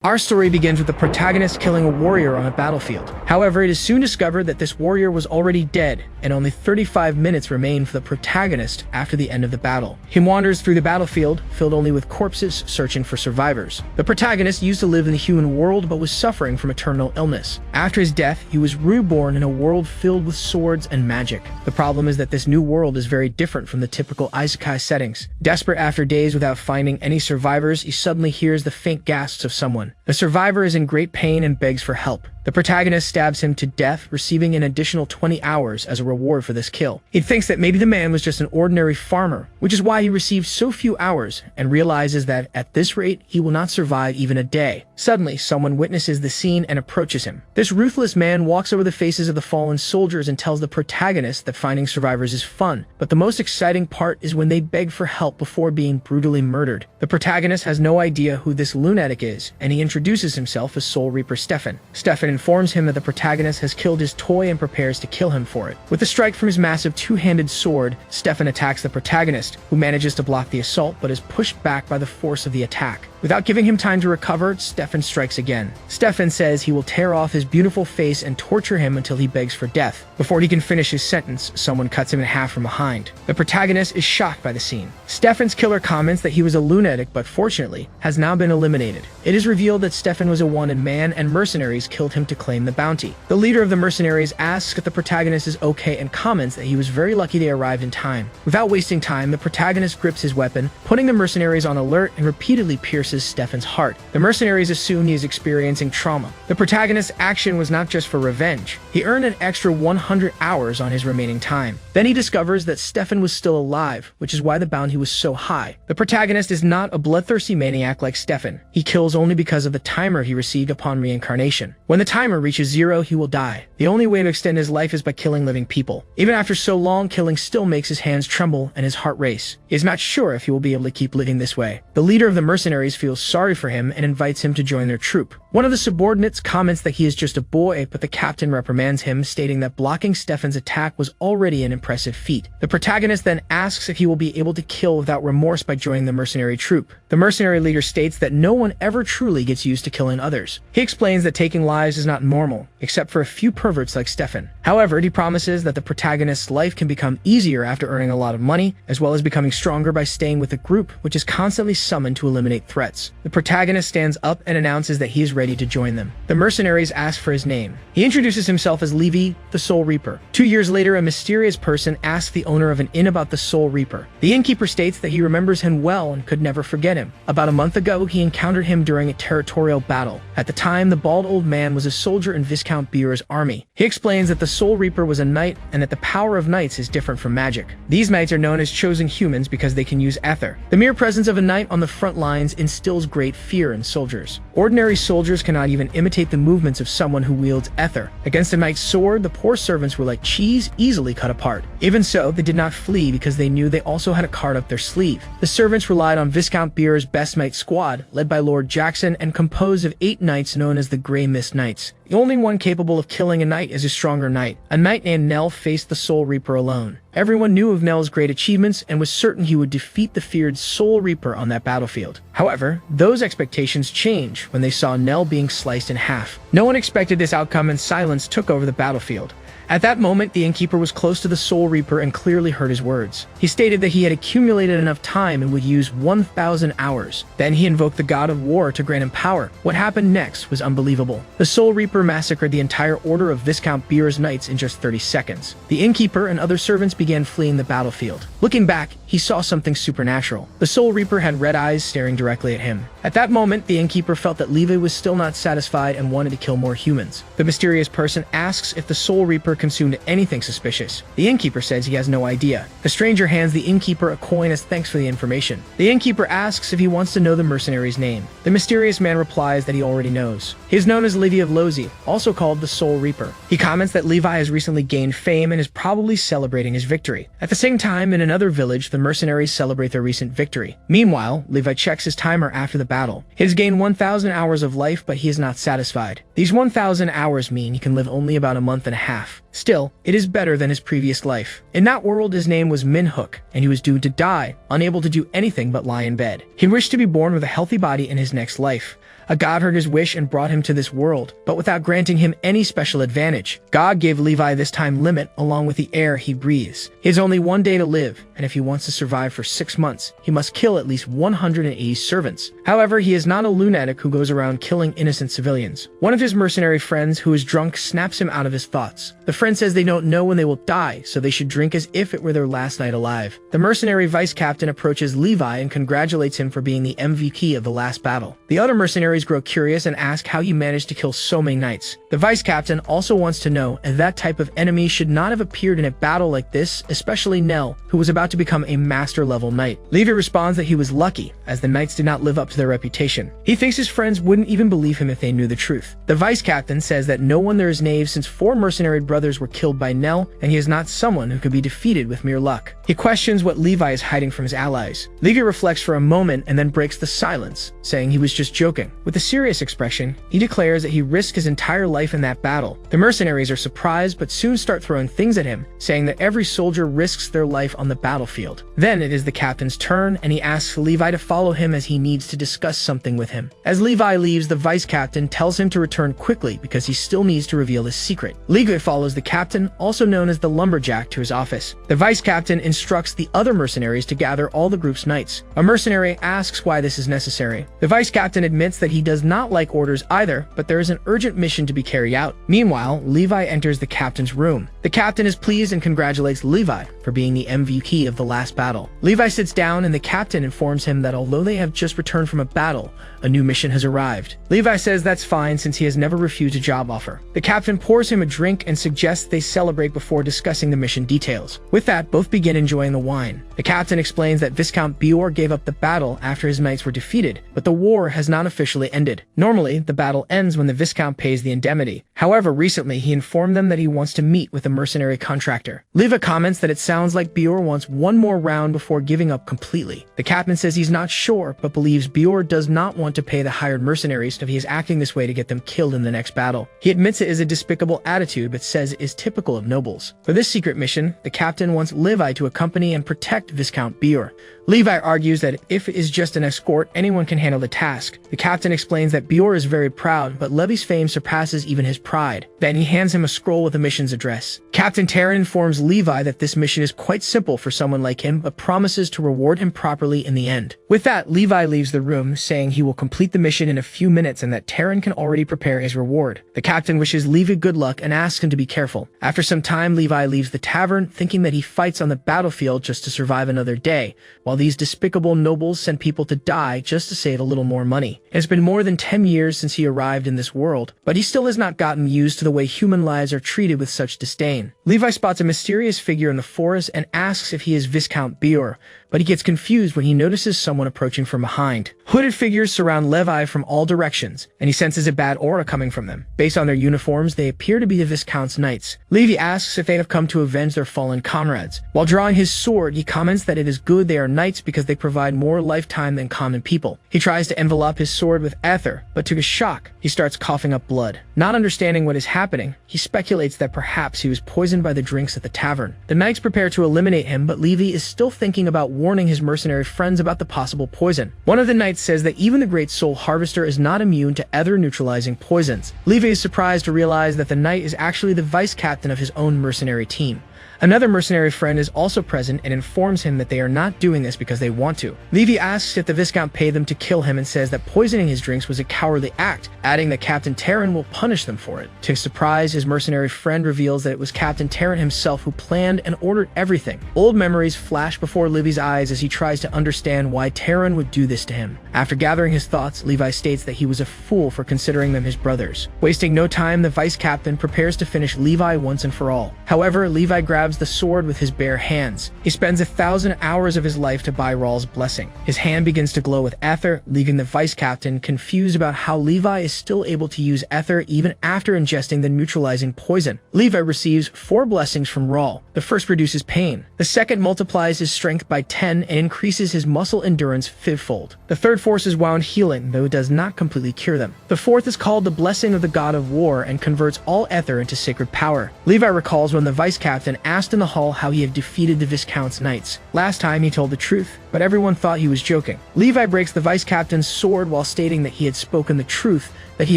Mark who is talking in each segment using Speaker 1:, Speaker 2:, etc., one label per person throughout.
Speaker 1: Our story begins with the protagonist killing a warrior on a battlefield. However, it is soon discovered that this warrior was already dead, and only 35 minutes remain for the protagonist after the end of the battle. He wanders through the battlefield, filled only with corpses, searching for survivors. The protagonist used to live in the human world but was suffering from a terminal illness. After his death, he was reborn in a world filled with swords and magic. The problem is that this new world is very different from the typical Isekai settings. Desperate after days without finding any survivors, he suddenly hears the faint gasps of someone. The survivor is in great pain and begs for help. The protagonist stabs him to death, receiving an additional 20 hours as a reward for this kill. He thinks that maybe the man was just an ordinary farmer, which is why he received so few hours, and realizes that at this rate, he will not survive even a day. Suddenly, someone witnesses the scene and approaches him. This ruthless man walks over the faces of the fallen soldiers and tells the protagonist that finding survivors is fun, but the most exciting part is when they beg for help before being brutally murdered. The protagonist has no idea who this lunatic is, and he introduces himself as Soul Reaper Stefan. Stefan informs him that the protagonist has killed his toy and prepares to kill him for it. With a strike from his massive two-handed sword, Stefan attacks the protagonist, who manages to block the assault but is pushed back by the force of the attack. Without giving him time to recover, Stefan strikes again. Stefan says he will tear off his beautiful face and torture him until he begs for death. Before he can finish his sentence, someone cuts him in half from behind. The protagonist is shocked by the scene. Stefan's killer comments that he was a lunatic but fortunately has now been eliminated. It is revealed that Stefan was a wanted man and mercenaries killed him to claim the bounty. The leader of the mercenaries asks if the protagonist is okay and comments that he was very lucky they arrived in time. Without wasting time, the protagonist grips his weapon, putting the mercenaries on alert and repeatedly pierces Stefan's heart. The mercenaries assume he is experiencing trauma. The protagonist's action was not just for revenge. He earned an extra 100 hours on his remaining time. Then he discovers that Stefan was still alive, which is why the bounty was so high. The protagonist is not a bloodthirsty maniac like Stefan. He kills only because of the timer he received upon reincarnation. When the timer reaches 0, he will die. The only way to extend his life is by killing living people. Even after so long, killing still makes his hands tremble and his heart race. He is not sure if he will be able to keep living this way. The leader of the mercenaries feels sorry for him and invites him to join their troop. One of the subordinates comments that he is just a boy, but the captain reprimands him, stating that blocking Stefan's attack was already an impressive feat. The protagonist then asks if he will be able to kill without remorse by joining the mercenary troop. The mercenary leader states that no one ever truly gets used to killing others. He explains that taking lives is not normal, except for a few perverts like Stefan. However, he promises that the protagonist's life can become easier after earning a lot of money, as well as becoming stronger by staying with a group which is constantly summoned to eliminate threats. The protagonist stands up and announces that he is ready to join them. The mercenaries ask for his name. He introduces himself as Levi, the Soul Reaper. 2 years later, a mysterious person asks the owner of an inn about the Soul Reaper. The innkeeper states that he remembers him well and could never forget him. About a month ago, he encountered him during a territorial battle. At the time, the bald old man was a soldier in Viscount Beer's army. He explains that the Soul Reaper was a knight and that the power of knights is different from magic. These knights are known as chosen humans because they can use ether. The mere presence of a knight on the front lines instills great fear in soldiers. Ordinary soldiers cannot even imitate the movements of someone who wields ether. Against a knight's sword, the poor servants were like cheese, easily cut apart. Even so, they did not flee because they knew they also had a card up their sleeve. The servants relied on Viscount Beer's best knight squad, led by Lord Jackson and composed of 8 knights known as the Grey Mist Knights. The only one capable of killing a knight is a stronger knight. A knight named Nell faced the Soul Reaper alone. Everyone knew of Nell's great achievements and was certain he would defeat the feared Soul Reaper on that battlefield. However, those expectations changed when they saw Nell being sliced in half. No one expected this outcome and silence took over the battlefield. At that moment, the innkeeper was close to the Soul Reaper and clearly heard his words. He stated that he had accumulated enough time and would use 1,000 hours. Then he invoked the god of war to grant him power. What happened next was unbelievable. The Soul Reaper massacred the entire order of Viscount Beer's knights in just 30 seconds. The innkeeper and other servants began fleeing the battlefield. Looking back, he saw something supernatural. The Soul Reaper had red eyes staring directly at him. At that moment, the innkeeper felt that Levi was still not satisfied and wanted to kill more humans. The mysterious person asks if the Soul Reaper consumed anything suspicious. The innkeeper says he has no idea. The stranger hands the innkeeper a coin as thanks for the information. The innkeeper asks if he wants to know the mercenary's name. The mysterious man replies that he already knows. He is known as Levi of Lozi, also called the Soul Reaper. He comments that Levi has recently gained fame and is probably celebrating his victory. At the same time, in another village, the mercenaries celebrate their recent victory. Meanwhile, Levi checks his timer after the battle. He has gained 1,000 hours of life, but he is not satisfied. These 1,000 hours mean he can live only about a month and a half. Still, it is better than his previous life. In that world, his name was Minhook, and he was doomed to die, unable to do anything but lie in bed. He wished to be born with a healthy body in his next life. A god heard his wish and brought him to this world, but without granting him any special advantage. God gave Levi this time limit along with the air he breathes. He has only one day to live, and if he wants to survive for 6 months, he must kill at least 180 servants. However, he is not a lunatic who goes around killing innocent civilians. One of his mercenary friends who is drunk snaps him out of his thoughts. The friend says they don't know when they will die, so they should drink as if it were their last night alive. The mercenary vice captain approaches Levi and congratulates him for being the MVP of the last battle. The other mercenaries grow curious and ask how he managed to kill so many knights. The vice captain also wants to know if that type of enemy should not have appeared in a battle like this, especially Nell, who was about to become a master-level knight. Levi responds that he was lucky, as the knights did not live up to their reputation. He thinks his friends wouldn't even believe him if they knew the truth. The vice captain says that no one there is knave since 4 mercenary brothers were killed by Nell, and he is not someone who could be defeated with mere luck. He questions what Levi is hiding from his allies. Levi reflects for a moment and then breaks the silence, saying he was just joking. With a serious expression, he declares that he risked his entire life in that battle. The mercenaries are surprised but soon start throwing things at him, saying that every soldier risks their life on the battlefield. Then it is the captain's turn, and he asks Levi to follow him as he needs to discuss something with him. As Levi leaves, the vice captain tells him to return quickly because he still needs to reveal his secret. Levi follows the captain, also known as the lumberjack, to his office. The vice captain instructs the other mercenaries to gather all the group's knights. A mercenary asks why this is necessary. The vice captain admits that he does not like orders either, but there is an urgent mission to be carried out. Meanwhile, Levi enters the captain's room. The captain is pleased and congratulates Levi for being the MVP of the last battle. Levi sits down and the captain informs him that although they have just returned from a battle, a new mission has arrived. Levi says that's fine since he has never refused a job offer. The captain pours him a drink and suggests they celebrate before discussing the mission details. With that, both begin enjoying the wine. The captain explains that Viscount Bior gave up the battle after his knights were defeated, but the war has not officially ended. Normally, the battle ends when the Viscount pays the indemnity. However, recently he informed them that he wants to meet with a mercenary contractor. Levi comments that it sounds like Bior wants one more round before giving up completely. The captain says he's not sure, but believes Bior does not want to pay the hired mercenaries if he is acting this way to get them killed in the next battle. He admits it is a despicable attitude, but says it is typical of nobles. For this secret mission, the captain wants Levi to accompany and protect Viscount Bior. Levi argues that if it is just an escort, anyone can handle the task. The captain explains that Bior is very proud, but Levi's fame surpasses even his pride. Then he hands him a scroll with the mission's address. Captain Terran informs Levi that this mission is quite simple for someone like him, but promises to reward him properly in the end. With that, Levi leaves the room, saying he will complete the mission in a few minutes and that Terran can already prepare his reward. The captain wishes Levi good luck and asks him to be careful. After some time, Levi leaves the tavern, thinking that he fights on the battlefield just to survive another day, while these despicable nobles send people to die just to save a little more money. It's been more than 10 years since he arrived in this world, but he still has not gotten used to the way human lives are treated with such disdain. Levi spots a mysterious figure in the forest and asks if he is Viscount Bior, but he gets confused when he notices someone approaching from behind. Hooded figures surround Levi from all directions, and he senses a bad aura coming from them. Based on their uniforms, they appear to be the Viscount's knights. Levi asks if they have come to avenge their fallen comrades. While drawing his sword, he comments that it is good they are knights because they provide more lifetime than common people. He tries to envelop his sword with ether, but to his shock, he starts coughing up blood. Not understanding what is happening, he speculates that perhaps he was poisoned by the drinks at the tavern. The knights prepare to eliminate him, but Levi is still thinking about warning his mercenary friends about the possible poison. One of the knights says that even the Great Soul Harvester is not immune to ether neutralizing poisons. Levi is surprised to realize that the knight is actually the vice captain of his own mercenary team. Another mercenary friend is also present and informs him that they are not doing this because they want to. Levi asks if the Viscount paid them to kill him and says that poisoning his drinks was a cowardly act, adding that Captain Terran will punish them for it. To his surprise, his mercenary friend reveals that it was Captain Terran himself who planned and ordered everything. Old memories flash before Levi's eyes as he tries to understand why Terran would do this to him. After gathering his thoughts, Levi states that he was a fool for considering them his brothers. Wasting no time, the vice captain prepares to finish Levi once and for all. However, Levi grabs the sword with his bare hands. He spends 1,000 hours of his life to buy Rawl's blessing. His hand begins to glow with ether, leaving the vice captain confused about how Levi is still able to use ether even after ingesting the neutralizing poison. Levi receives 4 blessings from Rawl. The first reduces pain. The second multiplies his strength by 10 and increases his muscle endurance 5-fold. The third forces wound healing, though it does not completely cure them. The fourth is called the Blessing of the God of War and converts all ether into sacred power. Levi recalls when the vice captain asked in the hall how he had defeated the Viscount's knights. Last time he told the truth. but everyone thought he was joking. Levi breaks the vice captain's sword while stating that he had spoken the truth, that he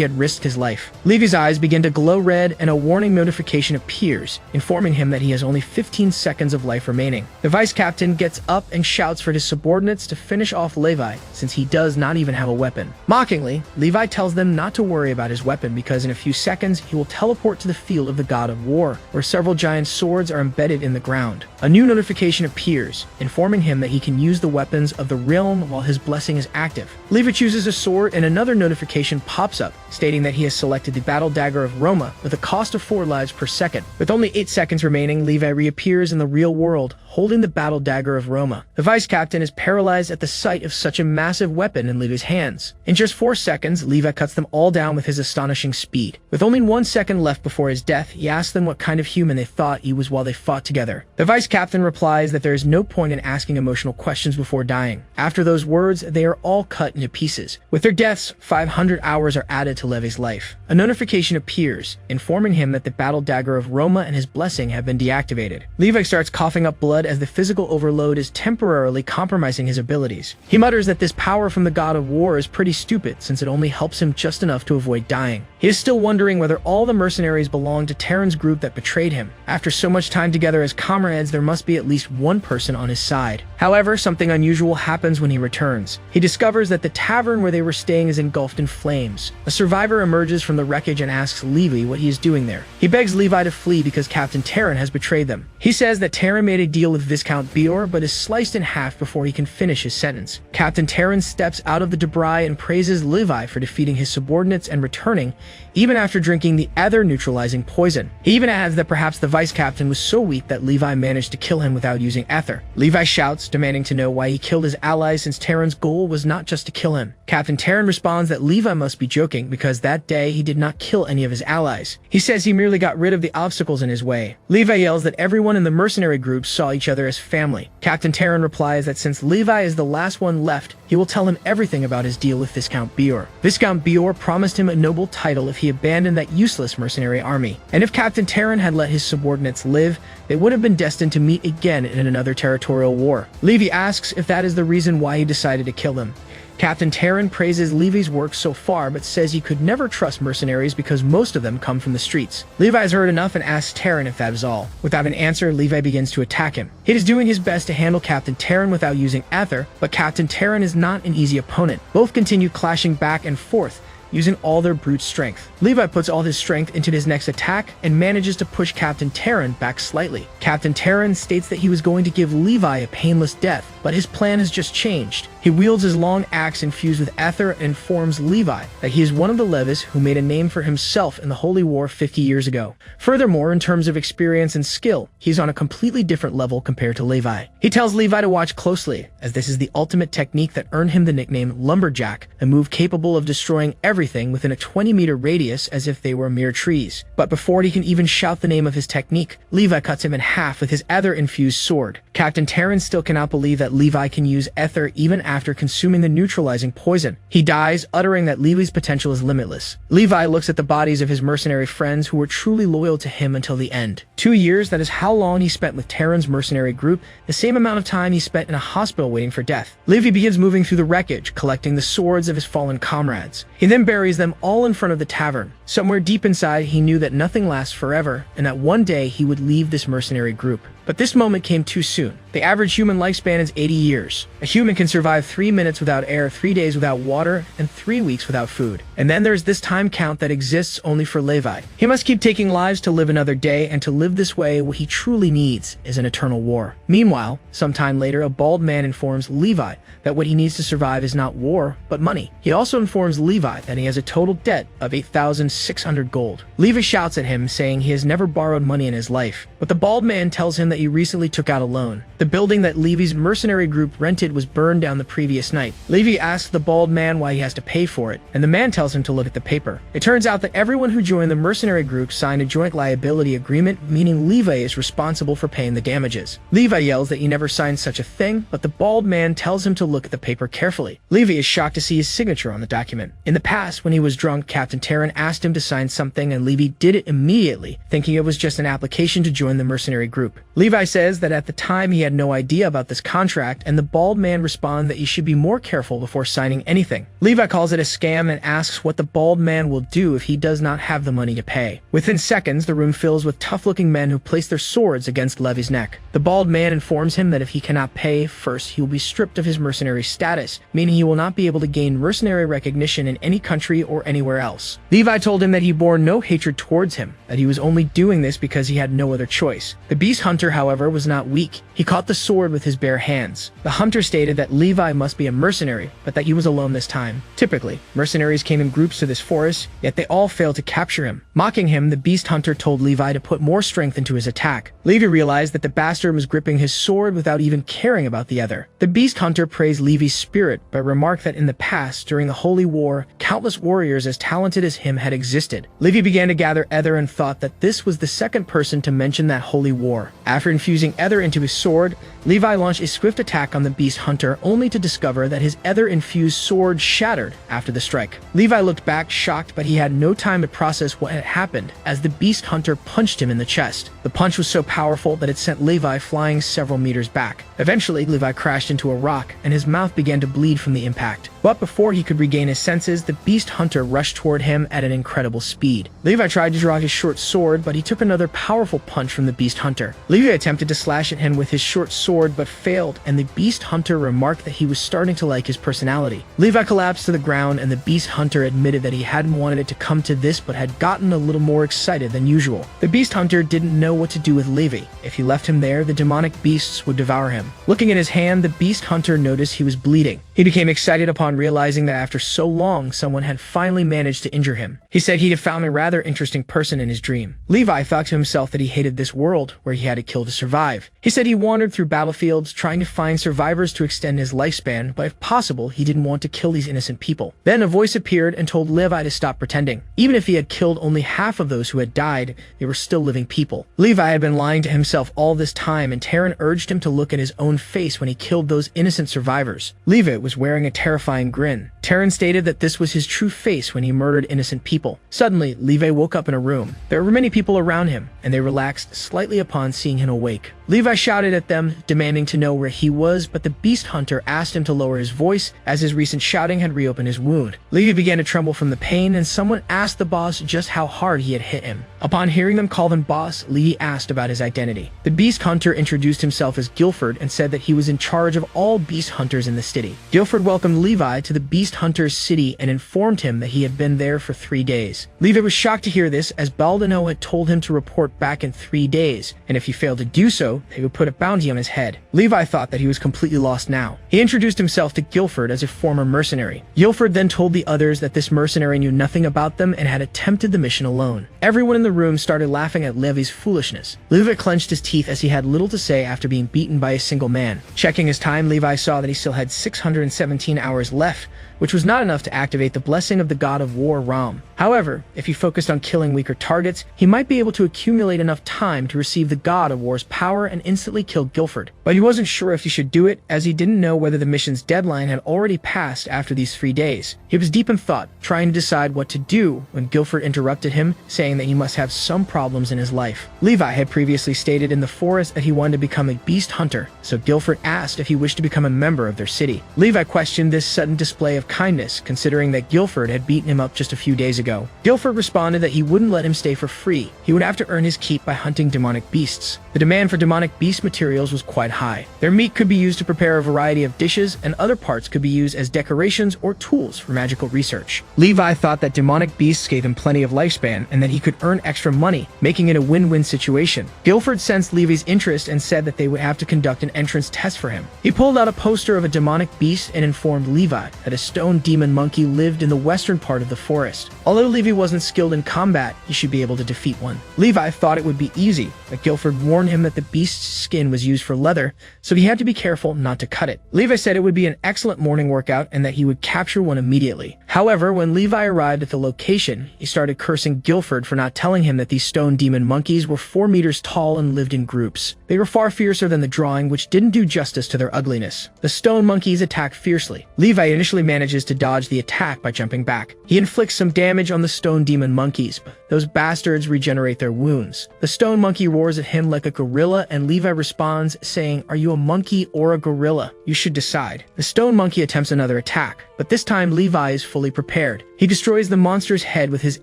Speaker 1: had risked his life. Levi's eyes begin to glow red and a warning notification appears, informing him that he has only 15 seconds of life remaining. The vice captain gets up and shouts for his subordinates to finish off Levi, since he does not even have a weapon. Mockingly, Levi tells them not to worry about his weapon because in a few seconds he will teleport to the field of the god of war, where several giant swords are embedded in the ground. A new notification appears, informing him that he can use the weapons of the realm while his blessing is active. Levi chooses a sword and another notification pops up, stating that he has selected the battle dagger of Roma with a cost of 4 lives per second. With only 8 seconds remaining, Levi reappears in the real world, holding the battle dagger of Roma. The vice captain is paralyzed at the sight of such a massive weapon in Levi's hands. In just 4 seconds, Levi cuts them all down with his astonishing speed. With only 1 second left before his death, he asks them what kind of human they thought he was while they fought together. The vice captain replies that there is no point in asking emotional questions before dying. After those words, they are all cut into pieces. With their deaths, 500 hours are added to Levi's life. A notification appears, informing him that the battle dagger of Roma and his blessing have been deactivated. Levi starts coughing up blood as the physical overload is temporarily compromising his abilities. He mutters that this power from the god of war is pretty stupid since it only helps him just enough to avoid dying. He is still wondering whether all the mercenaries belong to Terran's group that betrayed him. After so much time together as comrades, there must be at least one person on his side. However, something unusual happens when he returns. He discovers that the tavern where they were staying is engulfed in flames. A survivor emerges from the wreckage and asks Levi what he is doing there. He begs Levi to flee because Captain Terran has betrayed them. He says that Terran made a deal with Viscount Bior but is sliced in half before he can finish his sentence. Captain Terran steps out of the debris and praises Levi for defeating his subordinates and returning, even after drinking the other neutralizing poison. He even adds that perhaps the vice captain was so weak that Levi managed to kill him without using ether. Levi shouts, demanding to know why he killed his allies since Terran's goal was not just to kill him. Captain Terran responds that Levi must be joking because that day he did not kill any of his allies. He says he merely got rid of the obstacles in his way. Levi yells that everyone in the mercenary group saw each other as family. Captain Terran replies that since Levi is the last one left, he will tell him everything about his deal with Viscount Bior. Viscount Bior promised him a noble title if he abandoned that useless mercenary army. And if Captain Terran had let his subordinates live, they would have been destined to meet again in another territorial war. Levi asks if that is the reason why he decided to kill them. Captain Terran praises Levi's work so far but says he could never trust mercenaries because most of them come from the streets. Levi has heard enough and asks Terran if that is all. Without an answer, Levi begins to attack him. He is doing his best to handle Captain Terran without using ether, but Captain Terran is not an easy opponent. Both continue clashing back and forth, using all their brute strength. Levi puts all his strength into his next attack and manages to push Captain Terran back slightly. Captain Terran states that he was going to give Levi a painless death, but his plan has just changed. He wields his long axe infused with ether and informs Levi that he is one of the Levis who made a name for himself in the Holy War 50 years ago. Furthermore, in terms of experience and skill, he's on a completely different level compared to Levi. He tells Levi to watch closely, as this is the ultimate technique that earned him the nickname Lumberjack, a move capable of destroying everything within a 20-meter radius as if they were mere trees. But before he can even shout the name of his technique, Levi cuts him in half with his ether-infused sword. Captain Terran still cannot believe that Levi can use ether even after consuming the neutralizing poison. He dies, uttering that Levi's potential is limitless. Levi looks at the bodies of his mercenary friends who were truly loyal to him until the end. 2 years, that is how long he spent with Terran's mercenary group, the same amount of time he spent in a hospital waiting for death. Levi begins moving through the wreckage, collecting the swords of his fallen comrades. He then buries them all in front of the tavern. Somewhere deep inside, he knew that nothing lasts forever, and that one day he would leave this mercenary group. But this moment came too soon. The average human lifespan is 80 years. A human can survive 3 minutes without air, 3 days without water, and 3 weeks without food. And then there's this time count that exists only for Levi. He must keep taking lives to live another day, and to live this way, what he truly needs is an eternal war. Meanwhile, sometime later, a bald man informs Levi that what he needs to survive is not war, but money. He also informs Levi that he has a total debt of 8,600 gold. Levi shouts at him, saying he has never borrowed money in his life, but the bald man tells him that he recently took out a loan. The building that Levi's mercenary group rented was burned down the previous night. Levi asks the bald man why he has to pay for it, and the man tells him to look at the paper. It turns out that everyone who joined the mercenary group signed a joint liability agreement, meaning Levi is responsible for paying the damages. Levi yells that he never signed such a thing, but the bald man tells him to look at the paper carefully. Levi is shocked to see his signature on the document. In the past, when he was drunk, Captain Terran asked him to sign something and Levi did it immediately, thinking it was just an application to join join the mercenary group. Levi says that at the time he had no idea about this contract, and the bald man responds that he should be more careful before signing anything. Levi calls it a scam and asks what the bald man will do if he does not have the money to pay. Within seconds, the room fills with tough-looking men who place their swords against Levi's neck. The bald man informs him that if he cannot pay, first he will be stripped of his mercenary status, meaning he will not be able to gain mercenary recognition in any country or anywhere else. Levi told him that he bore no hatred towards him, that he was only doing this because he had no other choice. The beast hunter, however, was not weak. He caught the sword with his bare hands. The hunter stated that Levi must be a mercenary, but that he was alone this time. Typically, mercenaries came in groups to this forest, yet they all failed to capture him. Mocking him, the beast hunter told Levi to put more strength into his attack. Levi realized that the bastard was gripping his sword without even caring about the other. The beast hunter praised Levi's spirit, but remarked that in the past, during the Holy War, countless warriors as talented as him had existed. Levi began to gather ether and thought that this was the second person to mention that Holy War. After infusing ether into his sword, Levi launched a swift attack on the beast hunter, only to discover that his ether-infused sword shattered after the strike. Levi looked back shocked, but he had no time to process what had happened as the beast hunter punched him in the chest. The punch was so powerful that it sent Levi flying several meters back. Eventually, Levi crashed into a rock and his mouth began to bleed from the impact. But before he could regain his senses, the beast hunter rushed toward him at an incredible speed. Levi tried to draw his short sword, but he took another powerful punch from the beast hunter. Levi attempted to slash at him with his short sword, but failed, and the beast hunter remarked that he was starting to like his personality. Levi collapsed to the ground, and the beast hunter admitted that he hadn't wanted it to come to this, but had gotten a little more excited than usual. The beast hunter didn't know what to do with Levi. If he left him there, the demonic beasts would devour him. Looking at his hand, the beast hunter noticed he was bleeding. He became excited upon realizing that after so long, someone had finally managed to injure him. He said he had found a rather interesting person in his dream. Levi thought to himself that he hated this world where he had to kill to survive. He said he wandered through battlefields trying to find survivors to extend his lifespan, but if possible, he didn't want to kill these innocent people. Then a voice appeared and told Levi to stop pretending. Even if he had killed only half of those who had died, they were still living people. Levi had been lying to himself all this time, and Taran urged him to look at his own face when he killed those innocent survivors. Levi was wearing a terrifying grin. Taran stated that this was his true face when he murdered innocent people. Suddenly, Levi woke up in a room. There were many people around him, and they relaxed slightly upon seeing him awake. Levi shouted at them, demanding to know where he was, but the beast hunter asked him to lower his voice as his recent shouting had reopened his wound. Levi began to tremble from the pain, and someone asked the boss just how hard he had hit him. Upon hearing them call him boss, Levi asked about his identity. The beast hunter introduced himself as Guilford and said that he was in charge of all beast hunters in the city. Guilford welcomed Levi to the beast hunter's city and informed him that he had been there for 3 days. Levi was shocked to hear this, as Baldino had told him to report back in 3 days, and if he failed to do so, they would put a bounty on his head. Levi thought that he was completely lost now. He introduced himself to Guilford as a former mercenary. Guilford then told the others that this mercenary knew nothing about them and had attempted the mission alone. Everyone in the room started laughing at Levi's foolishness. Levi clenched his teeth as he had little to say after being beaten by a single man. Checking his time, Levi saw that he still had 617 hours left, which was not enough to activate the blessing of the god of war Ram. However, if he focused on killing weaker targets, he might be able to accumulate enough time to receive the god of war's power and instantly kill Guilford. But he wasn't sure if he should do it, as he didn't know whether the mission's deadline had already passed after these 3 days. He was deep in thought, trying to decide what to do when Guilford interrupted him, saying that he must have some problems in his life. Levi had previously stated in the forest that he wanted to become a beast hunter, so Guilford asked if he wished to become a member of their city. Levi questioned this sudden display of kindness, considering that Guilford had beaten him up just a few days ago. Guilford responded that he wouldn't let him stay for free. He would have to earn his keep by hunting demonic beasts. The demand for demonic beast materials was quite high. Their meat could be used to prepare a variety of dishes, and other parts could be used as decorations or tools for magical research. Levi thought that demonic beasts gave him plenty of lifespan, and that he could earn extra money, making it a win-win situation. Guilford sensed Levi's interest and said that they would have to conduct an entrance test for him. He pulled out a poster of a demonic beast and informed Levi that a stone demon monkey lived in the western part of the forest. Although Levi wasn't skilled in combat, he should be able to defeat one. Levi thought it would be easy, but Guilford warned him that the beast's skin was used for leather, so he had to be careful not to cut it. Levi said it would be an excellent morning workout and that he would capture one immediately. However, when Levi arrived at the location, he started cursing Guilford for not telling him that these stone demon monkeys were 4 meters tall and lived in groups. They were far fiercer than the drawing, which didn't do justice to their ugliness. The stone monkeys attack fiercely. Levi initially manages to dodge the attack by jumping back. He inflicts some damage on the stone demon monkeys, but those bastards regenerate their wounds. The stone monkey roars at him like a gorilla, and Levi responds saying, "Are you a monkey or a gorilla? You should decide." The stone monkey attempts another attack, but this time Levi is fully prepared. He destroys the monster's head with his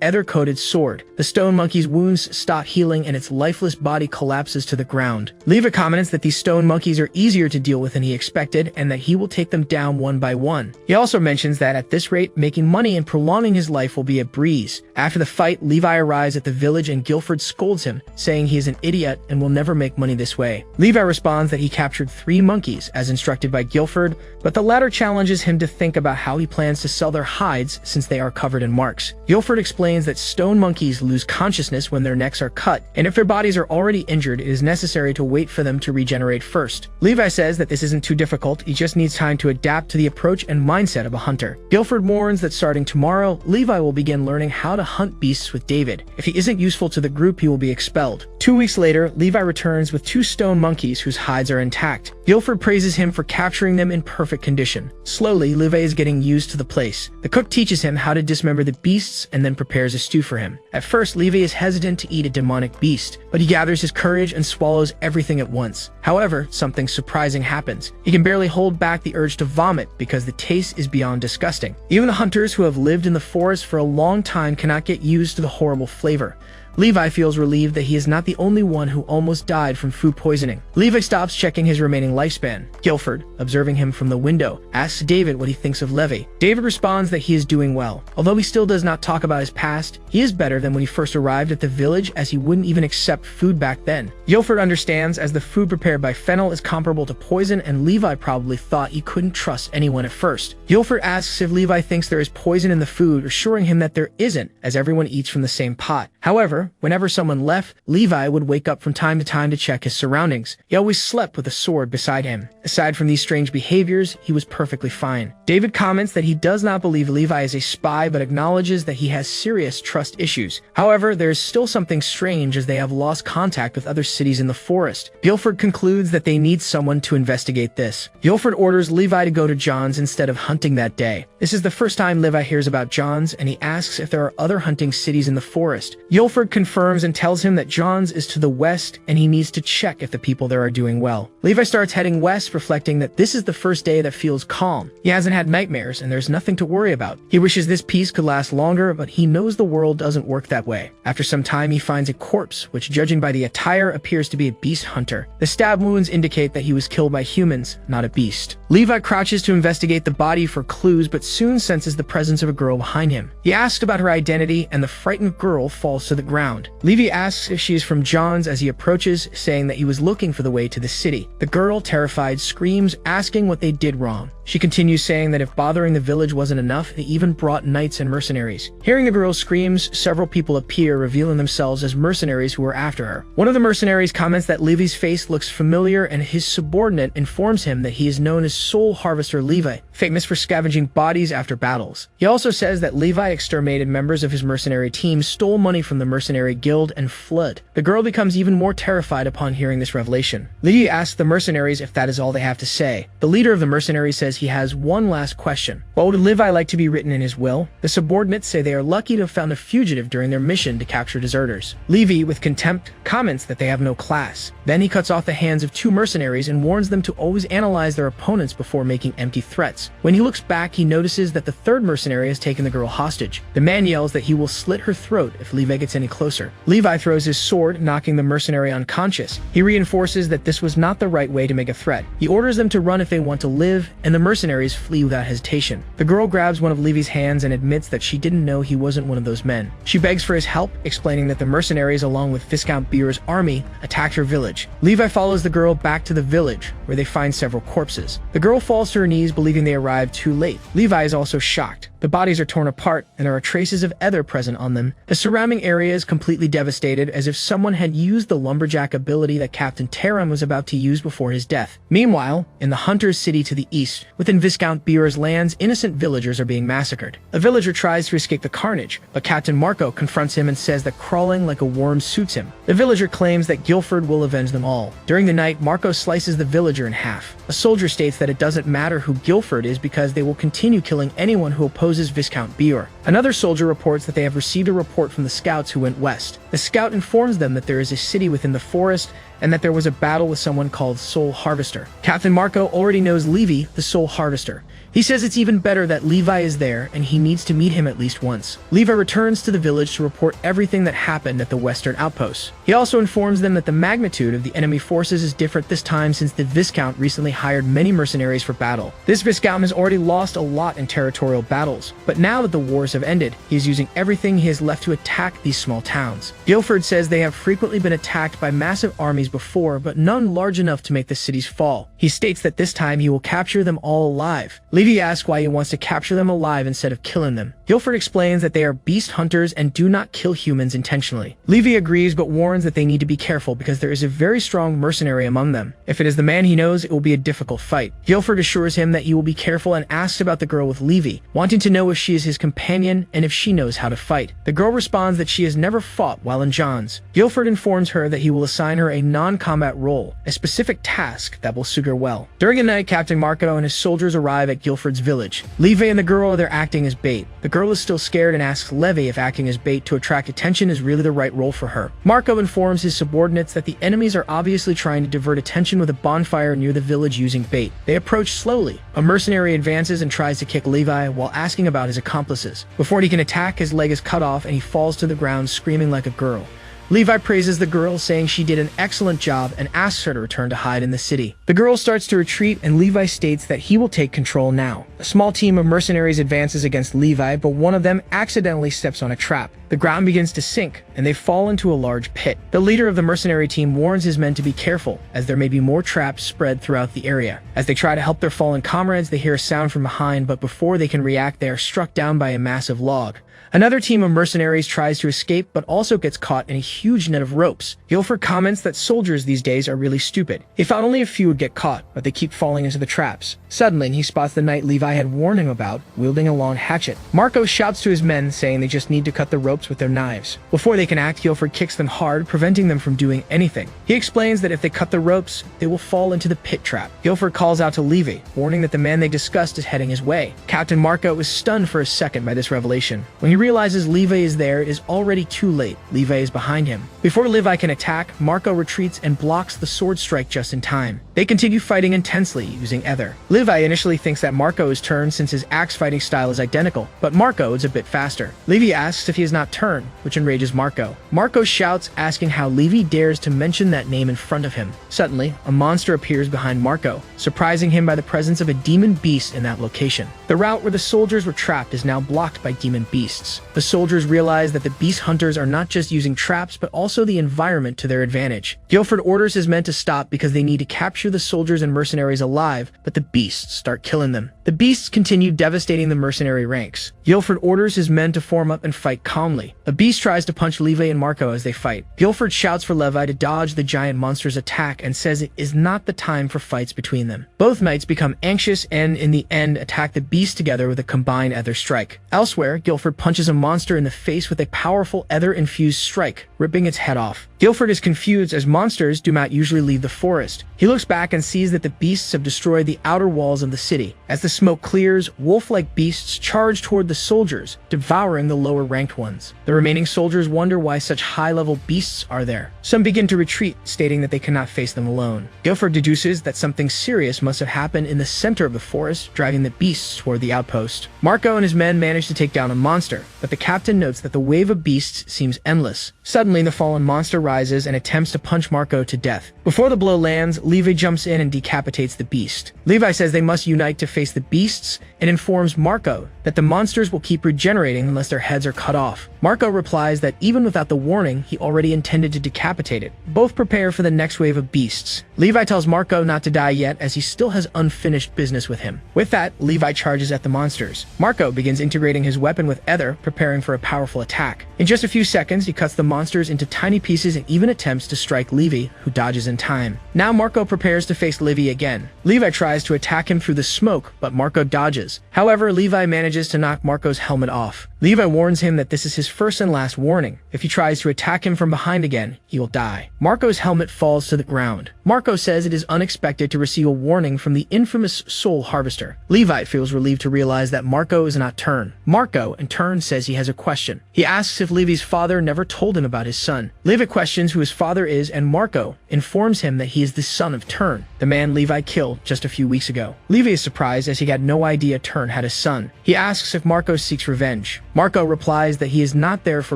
Speaker 1: ether-coated sword. The stone monkey's wounds stop healing and its lifeless body collapses to the ground. Levi comments that these stone monkeys are easier to deal with than he expected and that he will take them down one by one. He also mentions that at this rate, making money and prolonging his life will be a breeze. After the fight, Levi arrives at the village and Guilford scolds him, saying he is an idiot and will never make money this way. Levi responds that he captured 3 monkeys as instructed by Guilford, but the latter challenges him to think about how he plans to sell their hides since they are covered in marks. Guilford explains that stone monkeys lose consciousness when their necks are cut, and if their bodies are already injured, it is necessary to wait for them to regenerate first. Levi says that this isn't too difficult, he just needs time to adapt to the approach and mindset of a hunter. Guilford warns that starting tomorrow, Levi will begin learning how to hunt beasts with David. If he isn't useful to the group, he will be expelled. 2 weeks later, Levi returns with 2 stone monkeys whose hides are intact. Guilford praises him for capturing them in perfect condition. Slowly, Levi is getting used to the place. The cook teaches him how to dismember the beasts and then prepares a stew for him. At first, Levi is hesitant to eat a demonic beast, but he gathers his courage and swallows everything at once. However, something surprising happens. He can barely hold back the urge to vomit because the taste is beyond disgusting. Even the hunters who have lived in the forest for a long time cannot get used to the horrible flavor. Levi feels relieved that he is not the only one who almost died from food poisoning. Levi stops checking his remaining lifespan. Guilford, observing him from the window, asks David what he thinks of Levi. David responds that he is doing well. Although he still does not talk about his past, he is better than when he first arrived at the village, as he wouldn't even accept food back then. Guilford understands as the food prepared by fennel is comparable to poison, and Levi probably thought he couldn't trust anyone at first. Guilford asks if Levi thinks there is poison in the food, assuring him that there isn't, as everyone eats from the same pot. However, whenever someone left, Levi would wake up from time to time to check his surroundings. He always slept with a sword beside him. Aside from these strange behaviors, he was perfectly fine. David comments that he does not believe Levi is a spy, but acknowledges that he has serious trust issues. However, there is still something strange as they have lost contact with other cities in the forest. Guilford concludes that they need someone to investigate this. Guilford orders Levi to go to John's instead of hunting that day. This is the first time Levi hears about John's, and he asks if there are other hunting cities in the forest. Guilford confirms and tells him that John's is to the west and he needs to check if the people there are doing well. Levi starts heading west, reflecting that this is the first day that feels calm. He hasn't had nightmares and there's nothing to worry about. He wishes this peace could last longer, but he knows the world doesn't work that way. After some time, he finds a corpse, which judging by the attire appears to be a beast hunter. The stab wounds indicate that he was killed by humans, not a beast. Levi crouches to investigate the body for clues, but soon senses the presence of a girl behind him. He asks about her identity, and the frightened girl falls to the ground. Levi asks if she is from John's as he approaches, saying that he was looking for the way to the city. The girl, terrified, screams, asking what they did wrong. She continues saying that if bothering the village wasn't enough, they even brought knights and mercenaries. Hearing the girl's screams, several people appear, revealing themselves as mercenaries who are after her. One of the mercenaries comments that Levi's face looks familiar, and his subordinate informs him that he is known as Soul Harvester Levi, famous for scavenging bodies after battles. He also says that Levi exterminated members of his mercenary team, stole money from the mercenary guild, and fled. The girl becomes even more terrified upon hearing this revelation. Levi asks the mercenaries if that is all they have to say. The leader of the mercenaries says he has one last question. What would Levi like to be written in his will? The subordinates say they are lucky to have found a fugitive during their mission to capture deserters. Levi, with contempt, comments that they have no class. Then he cuts off the hands of 2 mercenaries and warns them to always analyze their opponents before making empty threats. When he looks back, he notices that the 3rd mercenary has taken the girl hostage. The man yells that he will slit her throat if Levi gets any closer. Levi throws his sword, knocking the mercenary unconscious. He reinforces that this was not the right way to make a threat. He orders them to run if they want to live, and the mercenaries flee without hesitation. The girl grabs one of Levi's hands and admits that she didn't know he wasn't one of those men. She begs for his help, explaining that the mercenaries, along with Viscount Beer's army, attacked her village. Levi follows the girl back to the village, where they find several corpses. The girl falls to her knees, believing they arrived too late. Levi is also shocked. The bodies are torn apart, and there are traces of ether present on them. The surrounding area is completely devastated, as if someone had used the lumberjack ability that Captain Taram was about to use before his death. Meanwhile, in the Hunter's City to the east, within Viscount Beer's lands, innocent villagers are being massacred. A villager tries to escape the carnage, but Captain Marco confronts him and says that crawling like a worm suits him. The villager claims that Guilford will avenge them all. During the night, Marco slices the villager in half. A soldier states that it doesn't matter who Guilford is because they will continue killing anyone who opposes Viscount Beer. Another soldier reports that they have received a report from the scouts who went west. The scout informs them that there is a city within the forest and that there was a battle with someone called Soul Harvester. Captain Marco already knows Levi, the Soul Harvester. He says it's even better that Levi is there and he needs to meet him at least once. Levi returns to the village to report everything that happened at the western outpost. He also informs them that the magnitude of the enemy forces is different this time since the Viscount recently hired many mercenaries for battle. This Viscount has already lost a lot in territorial battles, but now that the wars have ended, he is using everything he has left to attack these small towns. Guilford says they have frequently been attacked by massive armies before, but none large enough to make the cities fall. He states that this time he will capture them all alive. Levi asks why he wants to capture them alive instead of killing them. Guilford explains that they are beast hunters and do not kill humans intentionally. Levi agrees but warns that they need to be careful because there is a very strong mercenary among them. If it is the man he knows, it will be a difficult fight. Guilford assures him that he will be careful and asks about the girl with Levi, wanting to know if she is his companion and if she knows how to fight. The girl responds that she has never fought while in John's. Guilford informs her that he will assign her a non-combat role, a specific task that will suit her well. During the night, Captain Marco and his soldiers arrive at Guilford's village. Levi and the girl are there acting as bait. The girl is still scared and asks Levi if acting as bait to attract attention is really the right role for her. Marco informs his subordinates that the enemies are obviously trying to divert attention with a bonfire near the village using bait. They approach slowly. A mercenary advances and tries to kick Levi while asking about his accomplices. Before he can attack, his leg is cut off and he falls to the ground screaming like a girl. Levi praises the girl, saying she did an excellent job and asks her to return to hide in the city. The girl starts to retreat and Levi states that he will take control now. A small team of mercenaries advances against Levi, but one of them accidentally steps on a trap. The ground begins to sink and they fall into a large pit. The leader of the mercenary team warns his men to be careful as there may be more traps spread throughout the area. As they try to help their fallen comrades, they hear a sound from behind, but before they can react, they are struck down by a massive log. Another team of mercenaries tries to escape but also gets caught in a huge net of ropes. Guilford comments that soldiers these days are really stupid. He thought only a few would get caught, but they keep falling into the traps. Suddenly, he spots the knight Levi had warned him about, wielding a long hatchet. Marco shouts to his men, saying they just need to cut the ropes with their knives. Before they can act, Guilford kicks them hard, preventing them from doing anything. He explains that if they cut the ropes, they will fall into the pit trap. Guilford calls out to Levi, warning that the man they discussed is heading his way. Captain Marco is stunned for a second by this revelation. When he realizes Levi is there, it is already too late. Levi is behind him. Before Levi can attack, Marco retreats and blocks the sword strike just in time. They continue fighting intensely, using ether. Levi initially thinks that Marco is turned since his axe fighting style is identical, but Marco is a bit faster. Levi asks if he is not turned, which enrages Marco. Marco shouts, asking how Levi dares to mention that name in front of him. Suddenly, a monster appears behind Marco, surprising him by the presence of a demon beast in that location. The route where the soldiers were trapped is now blocked by demon beasts. The soldiers realize that the beast hunters are not just using traps, but also the environment to their advantage. Guilford orders his men to stop because they need to capture the soldiers and mercenaries alive, but the beasts start killing them. The beasts continue devastating the mercenary ranks. Guilford orders his men to form up and fight calmly. A beast tries to punch Levi and Marco as they fight. Guilford shouts for Levi to dodge the giant monster's attack and says it is not the time for fights between them. Both knights become anxious and, in the end, attack the beast together with a combined ether strike. Elsewhere, Guilford punches a monster in the face with a powerful ether-infused strike, ripping its head off. Guilford is confused as monsters do not usually leave the forest. He looks back and sees that the beasts have destroyed the outer walls of the city. As the smoke clears, wolf-like beasts charge toward the soldiers, devouring the lower-ranked ones. The remaining soldiers wonder why such high-level beasts are there. Some begin to retreat, stating that they cannot face them alone. Guilford deduces that something serious must have happened in the center of the forest, driving the beasts toward the outpost. Marco and his men manage to take down a monster, but the captain notes that the wave of beasts seems endless. Suddenly, the fallen monster rises and attempts to punch Marco to death. Before the blow lands, Levi jumps in and decapitates the beast. Levi says they must unite to face the beasts and informs Marco that the monsters will keep regenerating unless their heads are cut off. Marco replies that even without the warning, he already intended to decapitate it. Both prepare for the next wave of beasts. Levi tells Marco not to die yet as he still has unfinished business with him. With that, Levi charges at the monsters. Marco begins integrating his weapon with Ether, preparing for a powerful attack. In just a few seconds, he cuts the monsters into tiny pieces and even attempts to strike Levi, who dodges in time. Now Marco prepares to face Levi again. Levi tries to attack him through the smoke, but Marco dodges. However, Levi manages to knock Marco's helmet off. Levi warns him that this is his first and last warning. If he tries to attack him from behind again, he will die. Marco's helmet falls to the ground. Marco says it is unexpected to receive a warning from the infamous Soul Harvester. Levi feels relieved to realize that Marco is not Turn. Marco, in turn, says he has a question. He asks if Levi's father never told him about his son. Levi questions who his father is, and Marco informs him that he is the son of Turn, the man Levi killed just a few weeks ago. Levi is surprised as he had no idea Turn had a son. He asks if Marco seeks revenge. Marco replies that he is not there for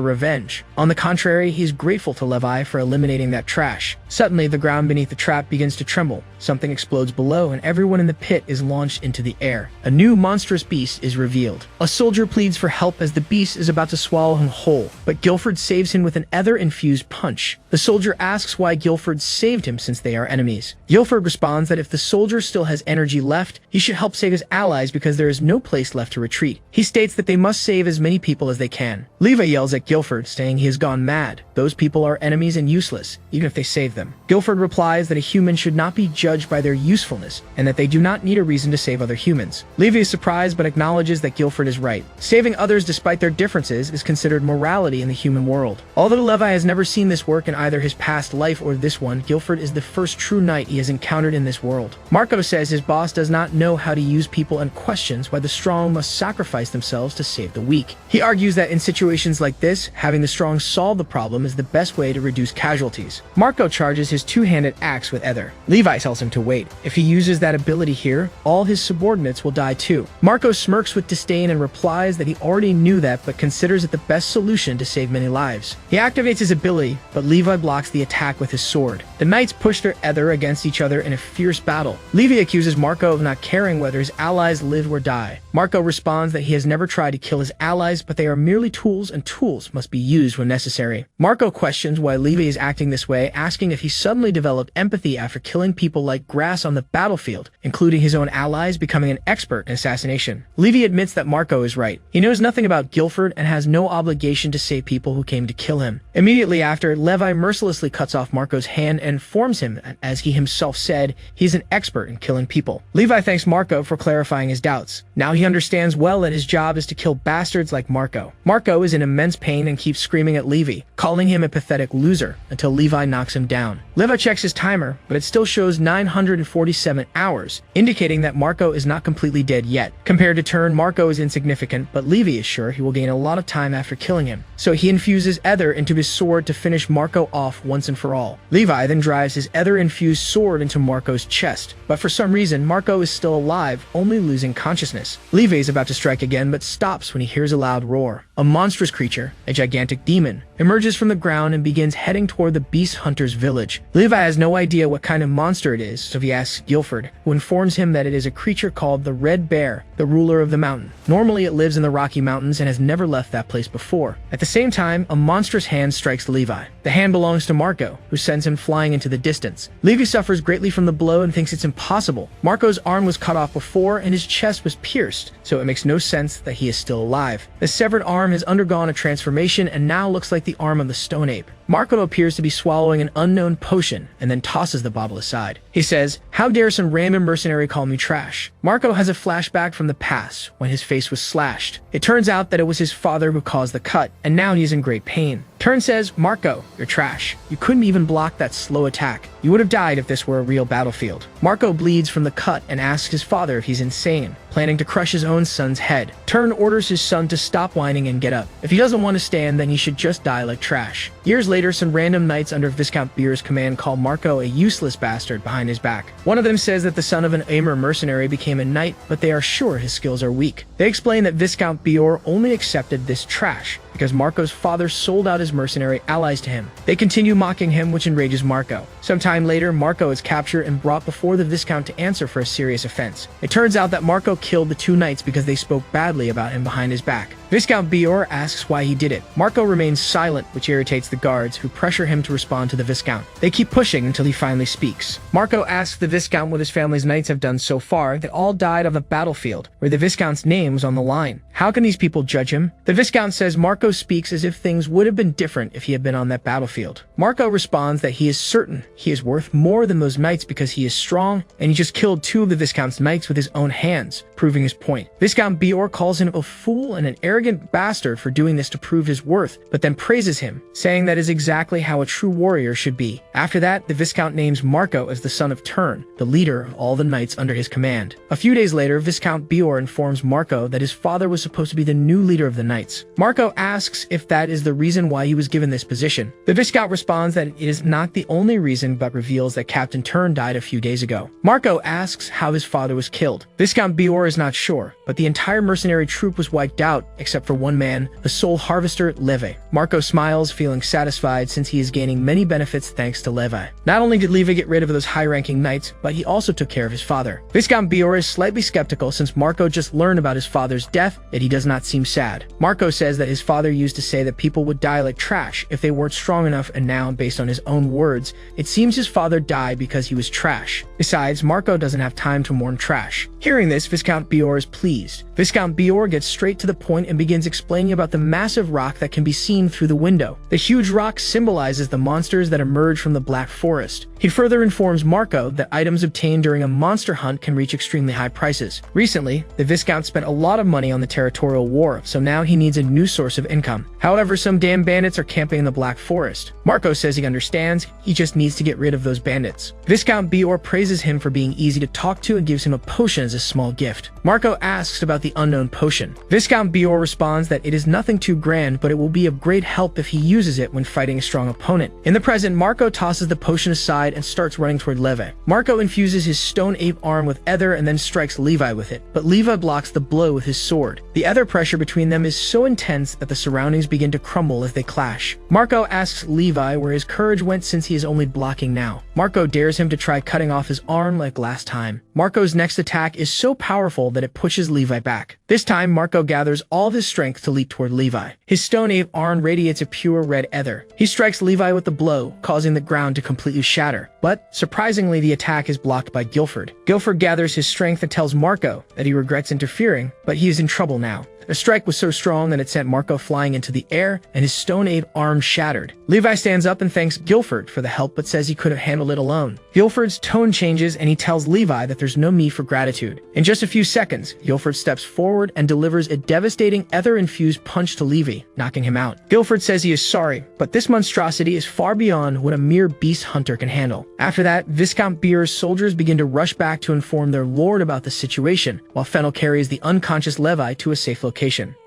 Speaker 1: revenge. On the contrary, he is grateful to Levi for eliminating that trash. Suddenly, the ground beneath the trap begins to tremble. Something explodes below, and everyone in the pit is launched into the air. A new monstrous beast is revealed. A soldier pleads for help as the beast is about to swallow him whole, but Guilford saves him with an ether-infused punch. The soldier asks why Guilford saved him since they are enemies. Guilford responds that if the soldier still has energy left, he should help save his allies because there is no place left to retreat. He states that they must save as many people as they can. Levi yells at Guilford, saying he has gone mad. Those people are enemies and useless, even if they save them. Guilford replies that a human should not be judged by their usefulness, and that they do not need a reason to save other humans. Levi is surprised but acknowledges that Guilford is right. Saving others despite their differences is considered morality in the human world. Although Levi has never seen this work in either his past life or this one, Guilford is the first true knight he has encountered in this world. Marco says his boss does not know how to use people and questions why the strong must sacrifice themselves to save the weak. He argues that in situations like this, having the strong solve the problem is the best way to reduce casualties. Marco charges his two-handed axe with Ether. Levi tells him to wait. If he uses that ability here, all his subordinates will die too. Marco smirks with disdain and replies that he already knew that but considers it the best solution to save many lives. He activates his ability, but Levi blocks the attack with his sword. The knights push their Ether against each other in a fierce battle. Levi accuses Marco of not caring whether his allies live or die. Marco responds that he has never tried to kill his allies, but they are merely tools and tools must be used when necessary. Marco questions why Levi is acting this way, asking if he suddenly developed empathy after killing people like grass on the battlefield, including his own allies, becoming an expert in assassination. Levi admits that Marco is right. He knows nothing about Guilford and has no obligation to save people who came to kill him. Immediately after, Levi mercilessly cuts off Marco's hand and informs him that, as he himself said, he's an expert in killing people. Levi thanks Marco for clarifying his doubts. Now he understands well that his job is to kill bastards like Marco. Marco is in immense pain and keeps screaming at Levi, calling him a pathetic loser, until Levi knocks him down. Levi checks his timer, but it still shows 947 hours, indicating that Marco is not completely dead yet. Compared to Turn, Marco is insignificant, but Levi is sure he will gain a lot of time after killing him. So he infuses Ether into his sword to finish Marco off once and for all. Levi then drives his Ether-infused sword into Marco's chest, but for some reason, Marco is still alive, only losing consciousness. Levi is about to strike again, but stops when he hears a loud roar. A monstrous creature, a gigantic demon, emerges from the ground and begins heading toward the beast hunter's village. Levi has no idea what kind of monster it is, so he asks Guilford, who informs him that it is a creature called the Red Bear, the ruler of the mountain. Normally it lives in the Rocky Mountains and has never left that place before. At the same time, a monstrous hand strikes Levi. The hand belongs to Marco, who sends him flying into the distance. Levi suffers greatly from the blow and thinks it's impossible. Marco's arm was cut off before and his chest was pierced, so it makes no sense that he is still alive. The severed arm has undergone a transformation and now looks like the arm of the stone ape. Marco appears to be swallowing an unknown potion and then tosses the bottle aside. He says, "How dare some random mercenary call me trash?" Marco has a flashback from the past when his face was slashed. It turns out that it was his father who caused the cut, and now he is in great pain. Turn says, Marco, you're trash. You couldn't even block that slow attack. You would have died if this were a real battlefield. Marco bleeds from the cut and asks his father if he's insane, planning to crush his own son's head. Turn orders his son to stop whining and get up. If he doesn't want to stand, then he should just die like trash. Years later, some random knights under Viscount Beer's command call Marco a useless bastard behind his back. One of them says that the son of an Aimer mercenary became a knight, but they are sure his skills are weak. They explain that Viscount Beer only accepted this trash because Marco's father sold out his mercenary allies to him. They continue mocking him, which enrages Marco. Sometime later, Marco is captured and brought before the Viscount to answer for a serious offense. It turns out that Marco killed the two knights because they spoke badly about him behind his back. Viscount Beer asks why he did it. Marco remains silent, which irritates the guards, who pressure him to respond to the Viscount. They keep pushing until he finally speaks. Marco asks the Viscount what his family's knights have done so far that all died on the battlefield, where the Viscount's name was on the line. How can these people judge him? The Viscount says Marco speaks as if things would have been different if he had been on that battlefield. Marco responds that he is certain he is worth more than those knights because he is strong, and he just killed two of the Viscount's knights with his own hands, proving his point. Viscount Beer calls him a fool and an arrogant bastard for doing this to prove his worth, but then praises him, saying that is exactly how a true warrior should be. After that, the Viscount names Marco as the son of Turn, the leader of all the knights under his command. A few days later, Viscount Beer informs Marco that his father was supposed to be the new leader of the knights. Marco asks if that is the reason why he was given this position. The Viscount responds that it is not the only reason, but reveals that Captain Turn died a few days ago. Marco asks how his father was killed. Viscount Beer is not sure, but the entire mercenary troop was wiped out, except for one man, the sole harvester, Levi. Marco smiles, feeling satisfied since he is gaining many benefits thanks to Levi. Not only did Levi get rid of those high-ranking knights, but he also took care of his father. Viscount Beer is slightly skeptical since Marco just learned about his father's death, yet he does not seem sad. Marco says that his father used to say that people would die like trash if they weren't strong enough, and now, based on his own words, it seems his father died because he was trash. Besides, Marco doesn't have time to mourn trash. Hearing this, Viscount Beer is pleased. Viscount Beer gets straight to the point and begins explaining about the massive rock that can be seen through the window. The huge rock symbolizes the monsters that emerge from the Black Forest. He further informs Marco that items obtained during a monster hunt can reach extremely high prices. Recently, the Viscount spent a lot of money on the territorial war, so now he needs a new source of income. However, some damn bandits are camping in the Black Forest. Marco says he understands, he just needs to get rid of those bandits. Viscount Beer praises him for being easy to talk to and gives him a potion as a small gift. Marco asks about the unknown potion. Viscount Beer responds that it is nothing too grand, but it will be of great help if he uses it when fighting a strong opponent. In the present, Marco tosses the potion aside and starts running toward Levi. Marco infuses his stone ape arm with ether and then strikes Levi with it, but Levi blocks the blow with his sword. The ether pressure between them is so intense that the surroundings begin to crumble as they clash. Marco asks Levi where his courage went since he is only blocking now. Marco dares him to try cutting off his arm like last time. Marco's next attack is so powerful that it pushes Levi back. This time, Marco gathers all of his strength to leap toward Levi. His stone ape arm radiates a pure red ether. He strikes Levi with the blow, causing the ground to completely shatter. But, surprisingly, the attack is blocked by Guilford. Guilford gathers his strength and tells Marco that he regrets interfering, but he is in trouble now. The strike was so strong that it sent Marco flying into the air, and his stone ape arm shattered. Levi stands up and thanks Guilford for the help, but says he could have handled it alone. Guilford's tone changes, and he tells Levi that there's no need for gratitude. In just a few seconds, Guilford steps forward and delivers a devastating ether-infused punch to Levi, knocking him out. Guilford says he is sorry, but this monstrosity is far beyond what a mere beast hunter can handle. After that, Viscount Beer's soldiers begin to rush back to inform their lord about the situation, while Fennel carries the unconscious Levi to a safe location.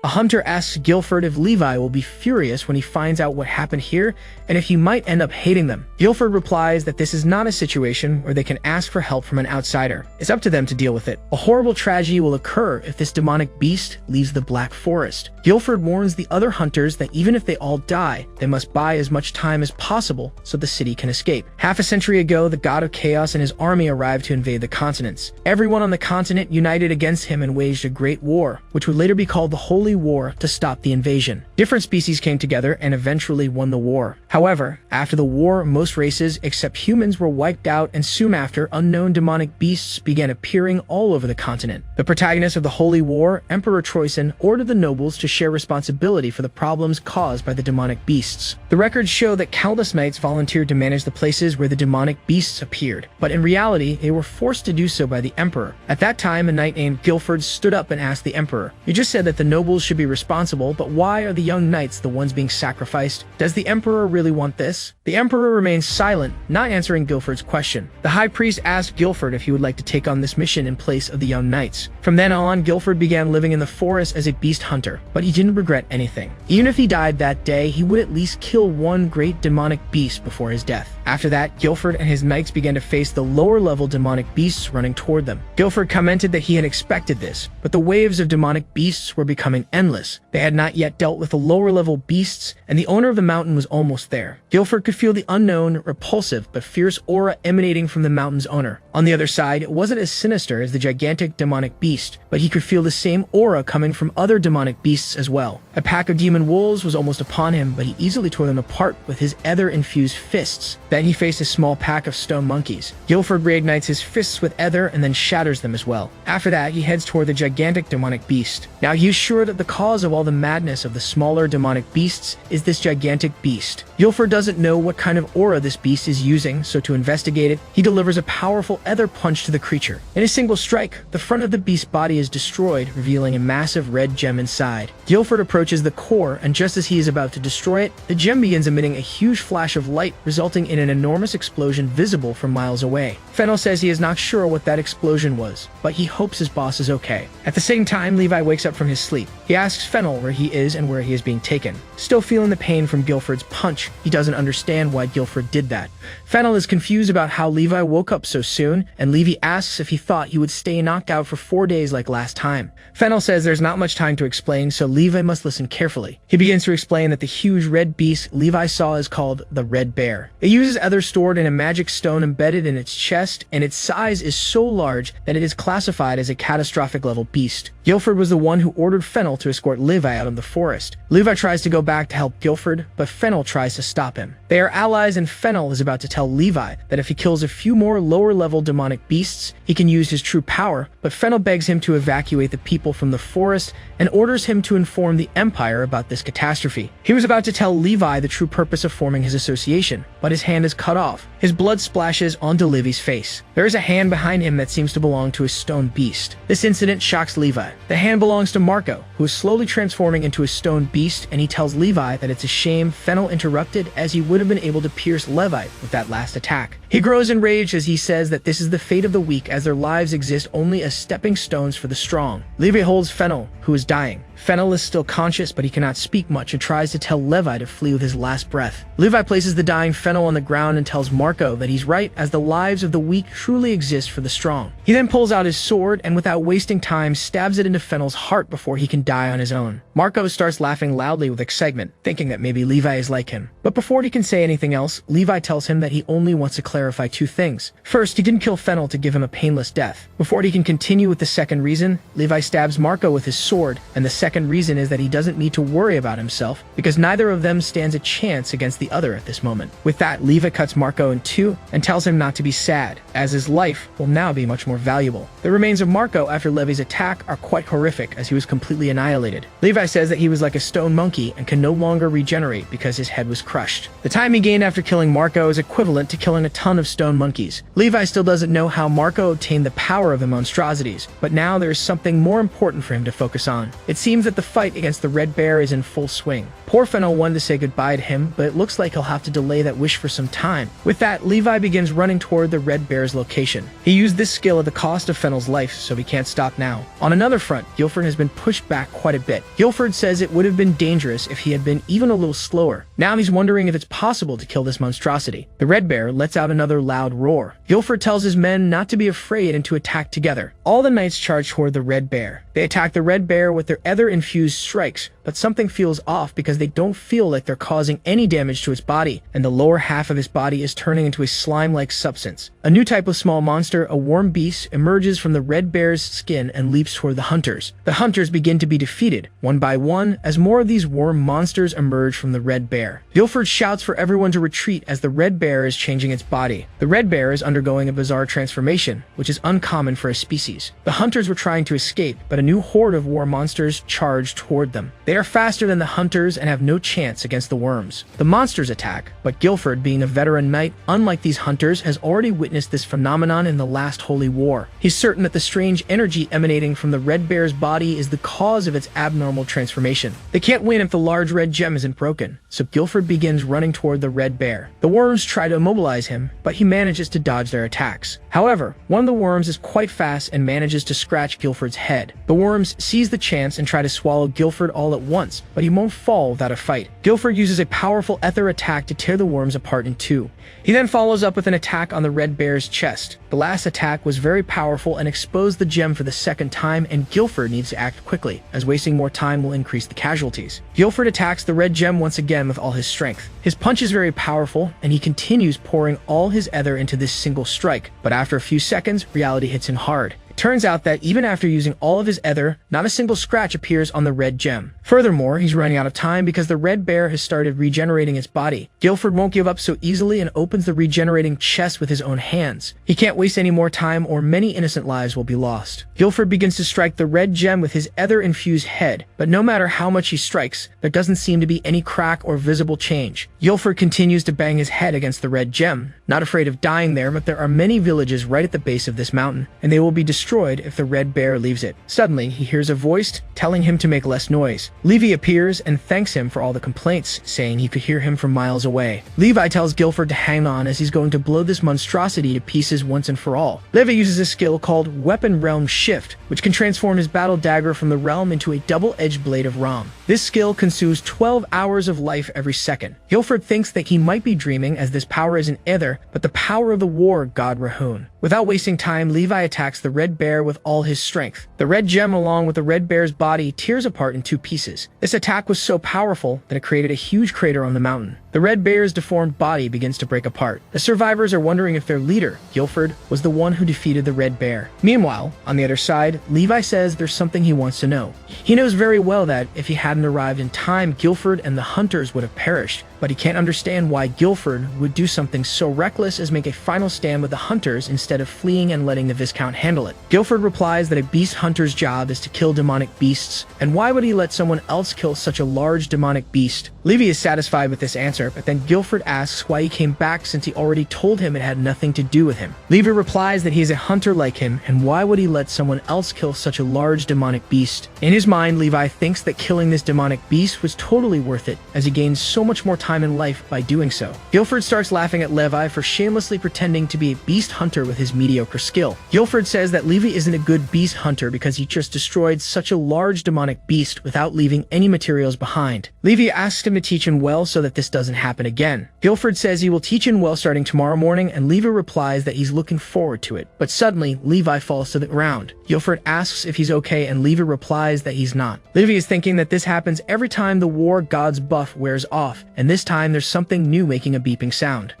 Speaker 1: A hunter asks Guilford if Levi will be furious when he finds out what happened here, and if he might end up hating them. Guilford replies that this is not a situation where they can ask for help from an outsider. It's up to them to deal with it. A horrible tragedy will occur if this demonic beast leaves the Black Forest. Guilford warns the other hunters that even if they all die, they must buy as much time as possible so the city can escape. Half a century ago, the god of chaos and his army arrived to invade the continents. Everyone on the continent united against him and waged a great war, which would later be called the Holy War, to stop the invasion. Different species came together and eventually won the war. However, after the war, most races except humans were wiped out, and soon after, unknown demonic beasts began appearing all over the continent. The protagonist of the Holy War, Emperor Troyson, ordered the nobles to share responsibility for the problems caused by the demonic beasts. The records show that countless knights volunteered to manage the places where the demonic beasts appeared, but in reality, they were forced to do so by the Emperor. At that time, a knight named Guilford stood up and asked the Emperor, "You just said that the nobles should be responsible, but why are the young knights the ones being sacrificed? Does the emperor really want this? The emperor remains silent, not answering Guilford's question. The high priest asked Guilford if he would like to take on this mission in place of the young knights. From then on, Guilford began living in the forest as a beast hunter, but he didn't regret anything. Even if he died that day, he would at least kill one great demonic beast before his death. After that, Guilford and his knights began to face the lower-level demonic beasts running toward them. Guilford commented that he had expected this, but the waves of demonic beasts were becoming endless. They had not yet dealt with the lower-level beasts, and the owner of the mountain was almost there. Guilford could feel the unknown, repulsive, but fierce aura emanating from the mountain's owner. On the other side, it wasn't as sinister as the gigantic demonic beast, but he could feel the same aura coming from other demonic beasts as well. A pack of demon wolves was almost upon him, but he easily tore them apart with his ether-infused fists. Then he faced a small pack of stone monkeys. Guilford reignites his fists with ether and then shatters them as well. After that, he heads toward the gigantic demonic beast. Now he is sure that the cause of all the madness of the smaller demonic beasts is this gigantic beast. Guilford doesn't know what kind of aura this beast is using, so to investigate it, he delivers a powerful ether punch to the creature. In a single strike, the front of the beast's body is destroyed, revealing a massive red gem inside. Guilford approaches the core, and just as he is about to destroy it, the gem begins emitting a huge flash of light, resulting in an enormous explosion visible from miles away. Fennel says he is not sure what that explosion was, but he hopes his boss is okay. At the same time, Levi wakes up from his sleep. He asks Fennel where he is and where he is being taken. Still feeling the pain from Guilford's punch, he doesn't understand why Guilford did that. Fennel is confused about how Levi woke up so soon, and Levi asks if he thought he would stay knocked out for 4 days like last time. Fennel says there's not much time to explain, so Levi must listen carefully. He begins to explain that the huge red beast Levi saw is called the Red Bear. It uses ether stored in a magic stone embedded in its chest, and its size is so large that it is classified as a catastrophic level beast. Guilford was the one who ordered Fennel to escort Levi out of the forest. Levi tries to go back to help Guilford, but Fennel tries to stop him. They are allies, and Fennel is about to tell Levi that if he kills a few more lower-level demonic beasts, he can use his true power, but Fennel begs him to evacuate the people from the forest and orders him to inform the Empire about this catastrophe. He was about to tell Levi the true purpose of forming his association, but his hand is cut off. His blood splashes onto Levi's face. There is a hand behind him that seems to belong to a stone beast. This incident shocks Levi. The hand belongs to Marco, who is slowly transforming into a stone beast, and he tells Levi that it's a shame Fennel interrupted, as he would have been able to pierce Levi with that last attack. He grows enraged as he says that this is the fate of the weak, as their lives exist only as stepping stones for the strong. Levi holds Fennel, who is dying. Fennel is still conscious, but he cannot speak much and tries to tell Levi to flee with his last breath. Levi places the dying Fennel on the ground and tells Marco that he's right, as the lives of the weak truly exist for the strong. He then pulls out his sword and, without wasting time, stabs it into Fennel's heart before he can die on his own. Marco starts laughing loudly with excitement, thinking that maybe Levi is like him. But before he can say anything else, Levi tells him that he only wants to clarify 2 things. First, he didn't kill Fennel to give him a painless death. Before he can continue with the second reason, Levi stabs Marco with his sword, and the second reason is that he doesn't need to worry about himself, because neither of them stands a chance against the other at this moment. With that, Levi cuts Marco in 2 and tells him not to be sad, as his life will now be much more valuable. The remains of Marco after Levi's attack are quite horrific, as he was completely annihilated. Levi says that he was like a stone monkey and can no longer regenerate because his head was crushed. The time he gained after killing Marco is equivalent to killing a ton of stone monkeys. Levi still doesn't know how Marco obtained the power of the monstrosities, but now there is something more important for him to focus on. It seems that the fight against the Red Bear is in full swing. Poor Fennel wanted to say goodbye to him, but it looks like he'll have to delay that wish for some time. With that, Levi begins running toward the Red Bear's location. He used this skill at the cost of Fennel's life, so he can't stop now. On another front, Guilford has been pushed back quite a bit. Guilford says it would have been dangerous if he had been even a little slower. Now he's wondering if it's possible to kill this monstrosity. The Red Bear lets out another loud roar. Guilford tells his men not to be afraid and to attack together. All the knights charge toward the Red Bear. They attack the Red Bear with their ether-infused strikes, but something feels off because they don't feel like they're causing any damage to its body, and the lower half of its body is turning into a slime-like substance. A new type of small monster, a worm beast, emerges from the Red Bear's skin and leaps toward the hunters. The hunters begin to be defeated, one by one, as more of these worm monsters emerge from the Red Bear. Guilford shouts for everyone to retreat as the Red Bear is changing its body. The Red Bear is undergoing a bizarre transformation, which is uncommon for a species. The hunters were trying to escape, but a new horde of war monsters charged toward them. They are faster than the hunters and have no chance against the worms. The monsters attack, but Guilford, being a veteran knight, unlike these hunters, has already witnessed this phenomenon in the last Holy War. He's certain that the strange energy emanating from the red bear's body is the cause of its abnormal transformation. They can't win if the large red gem isn't broken, so Guilford begins running toward the red bear. The worms try to immobilize him, but he manages to dodge their attacks. However, one of the worms is quite fast and manages to scratch Guilford's head. The worms seize the chance and try to swallow Guilford all at once, but he won't fall without a fight. Guilford uses a powerful ether attack to tear the worms apart in two. He then follows up with an attack on the red bear's chest. The last attack was very powerful and exposed the gem for the second time, and Guilford needs to act quickly, as wasting more time will increase the casualties. Guilford attacks the red gem once again with all his strength. His punch is very powerful, and he continues pouring all his ether into this single strike, but after a few seconds, reality hits him hard. Turns out that even after using all of his ether, not a single scratch appears on the red gem. Furthermore, he's running out of time because the red bear has started regenerating its body. Guilford won't give up so easily and opens the regenerating chest with his own hands. He can't waste any more time or many innocent lives will be lost. Guilford begins to strike the red gem with his ether-infused head, but no matter how much he strikes, there doesn't seem to be any crack or visible change. Guilford continues to bang his head against the red gem, not afraid of dying there, but there are many villages right at the base of this mountain, and they will be destroyed if the red bear leaves it. Suddenly, he hears a voice telling him to make less noise. Levi appears and thanks him for all the complaints, saying he could hear him from miles away. Levi tells Guilford to hang on as he's going to blow this monstrosity to pieces once and for all. Levi uses a skill called Weapon Realm Shift, which can transform his battle dagger from the realm into a double-edged blade of Ram. This skill consumes 12 hours of life every second. Guilford thinks that he might be dreaming as this power isn't ether, but the power of the war god Rahun. Without wasting time, Levi attacks the red bear with all his strength. The red gem along with the red bear's body tears apart in two pieces. This attack was so powerful that it created a huge crater on the mountain. The red bear's deformed body begins to break apart. The survivors are wondering if their leader, Guilford, was the one who defeated the red bear. Meanwhile, on the other side, Levi says there's something he wants to know. He knows very well that if he hadn't arrived in time, Guilford and the hunters would have perished, but he can't understand why Guilford would do something so reckless as make a final stand with the hunters instead of fleeing and letting the Viscount handle it. Guilford replies that a beast hunter's job is to kill demonic beasts, and why would he let someone else kill such a large demonic beast? Levi is satisfied with this answer, but then Guilford asks why he came back since he already told him it had nothing to do with him. Levi replies that he is a hunter like him, and why would he let someone else kill such a large demonic beast? In his mind, Levi thinks that killing this demonic beast was totally worth it, as he gains so much more time in life by doing so. Guilford starts laughing at Levi for shamelessly pretending to be a beast hunter with his mediocre skill. Guilford says that Levi isn't a good beast hunter because he just destroyed such a large demonic beast without leaving any materials behind. Levi asks him to teach him well so that this doesn't happen again. Guilford says he will teach him well starting tomorrow morning, and Levi replies that he's looking forward to it. But suddenly, Levi falls to the ground. Guilford asks if he's okay, and Levi replies that he's not. Levi is thinking that this happens every time the war god's buff wears off, and this time there's something new making a beeping sound.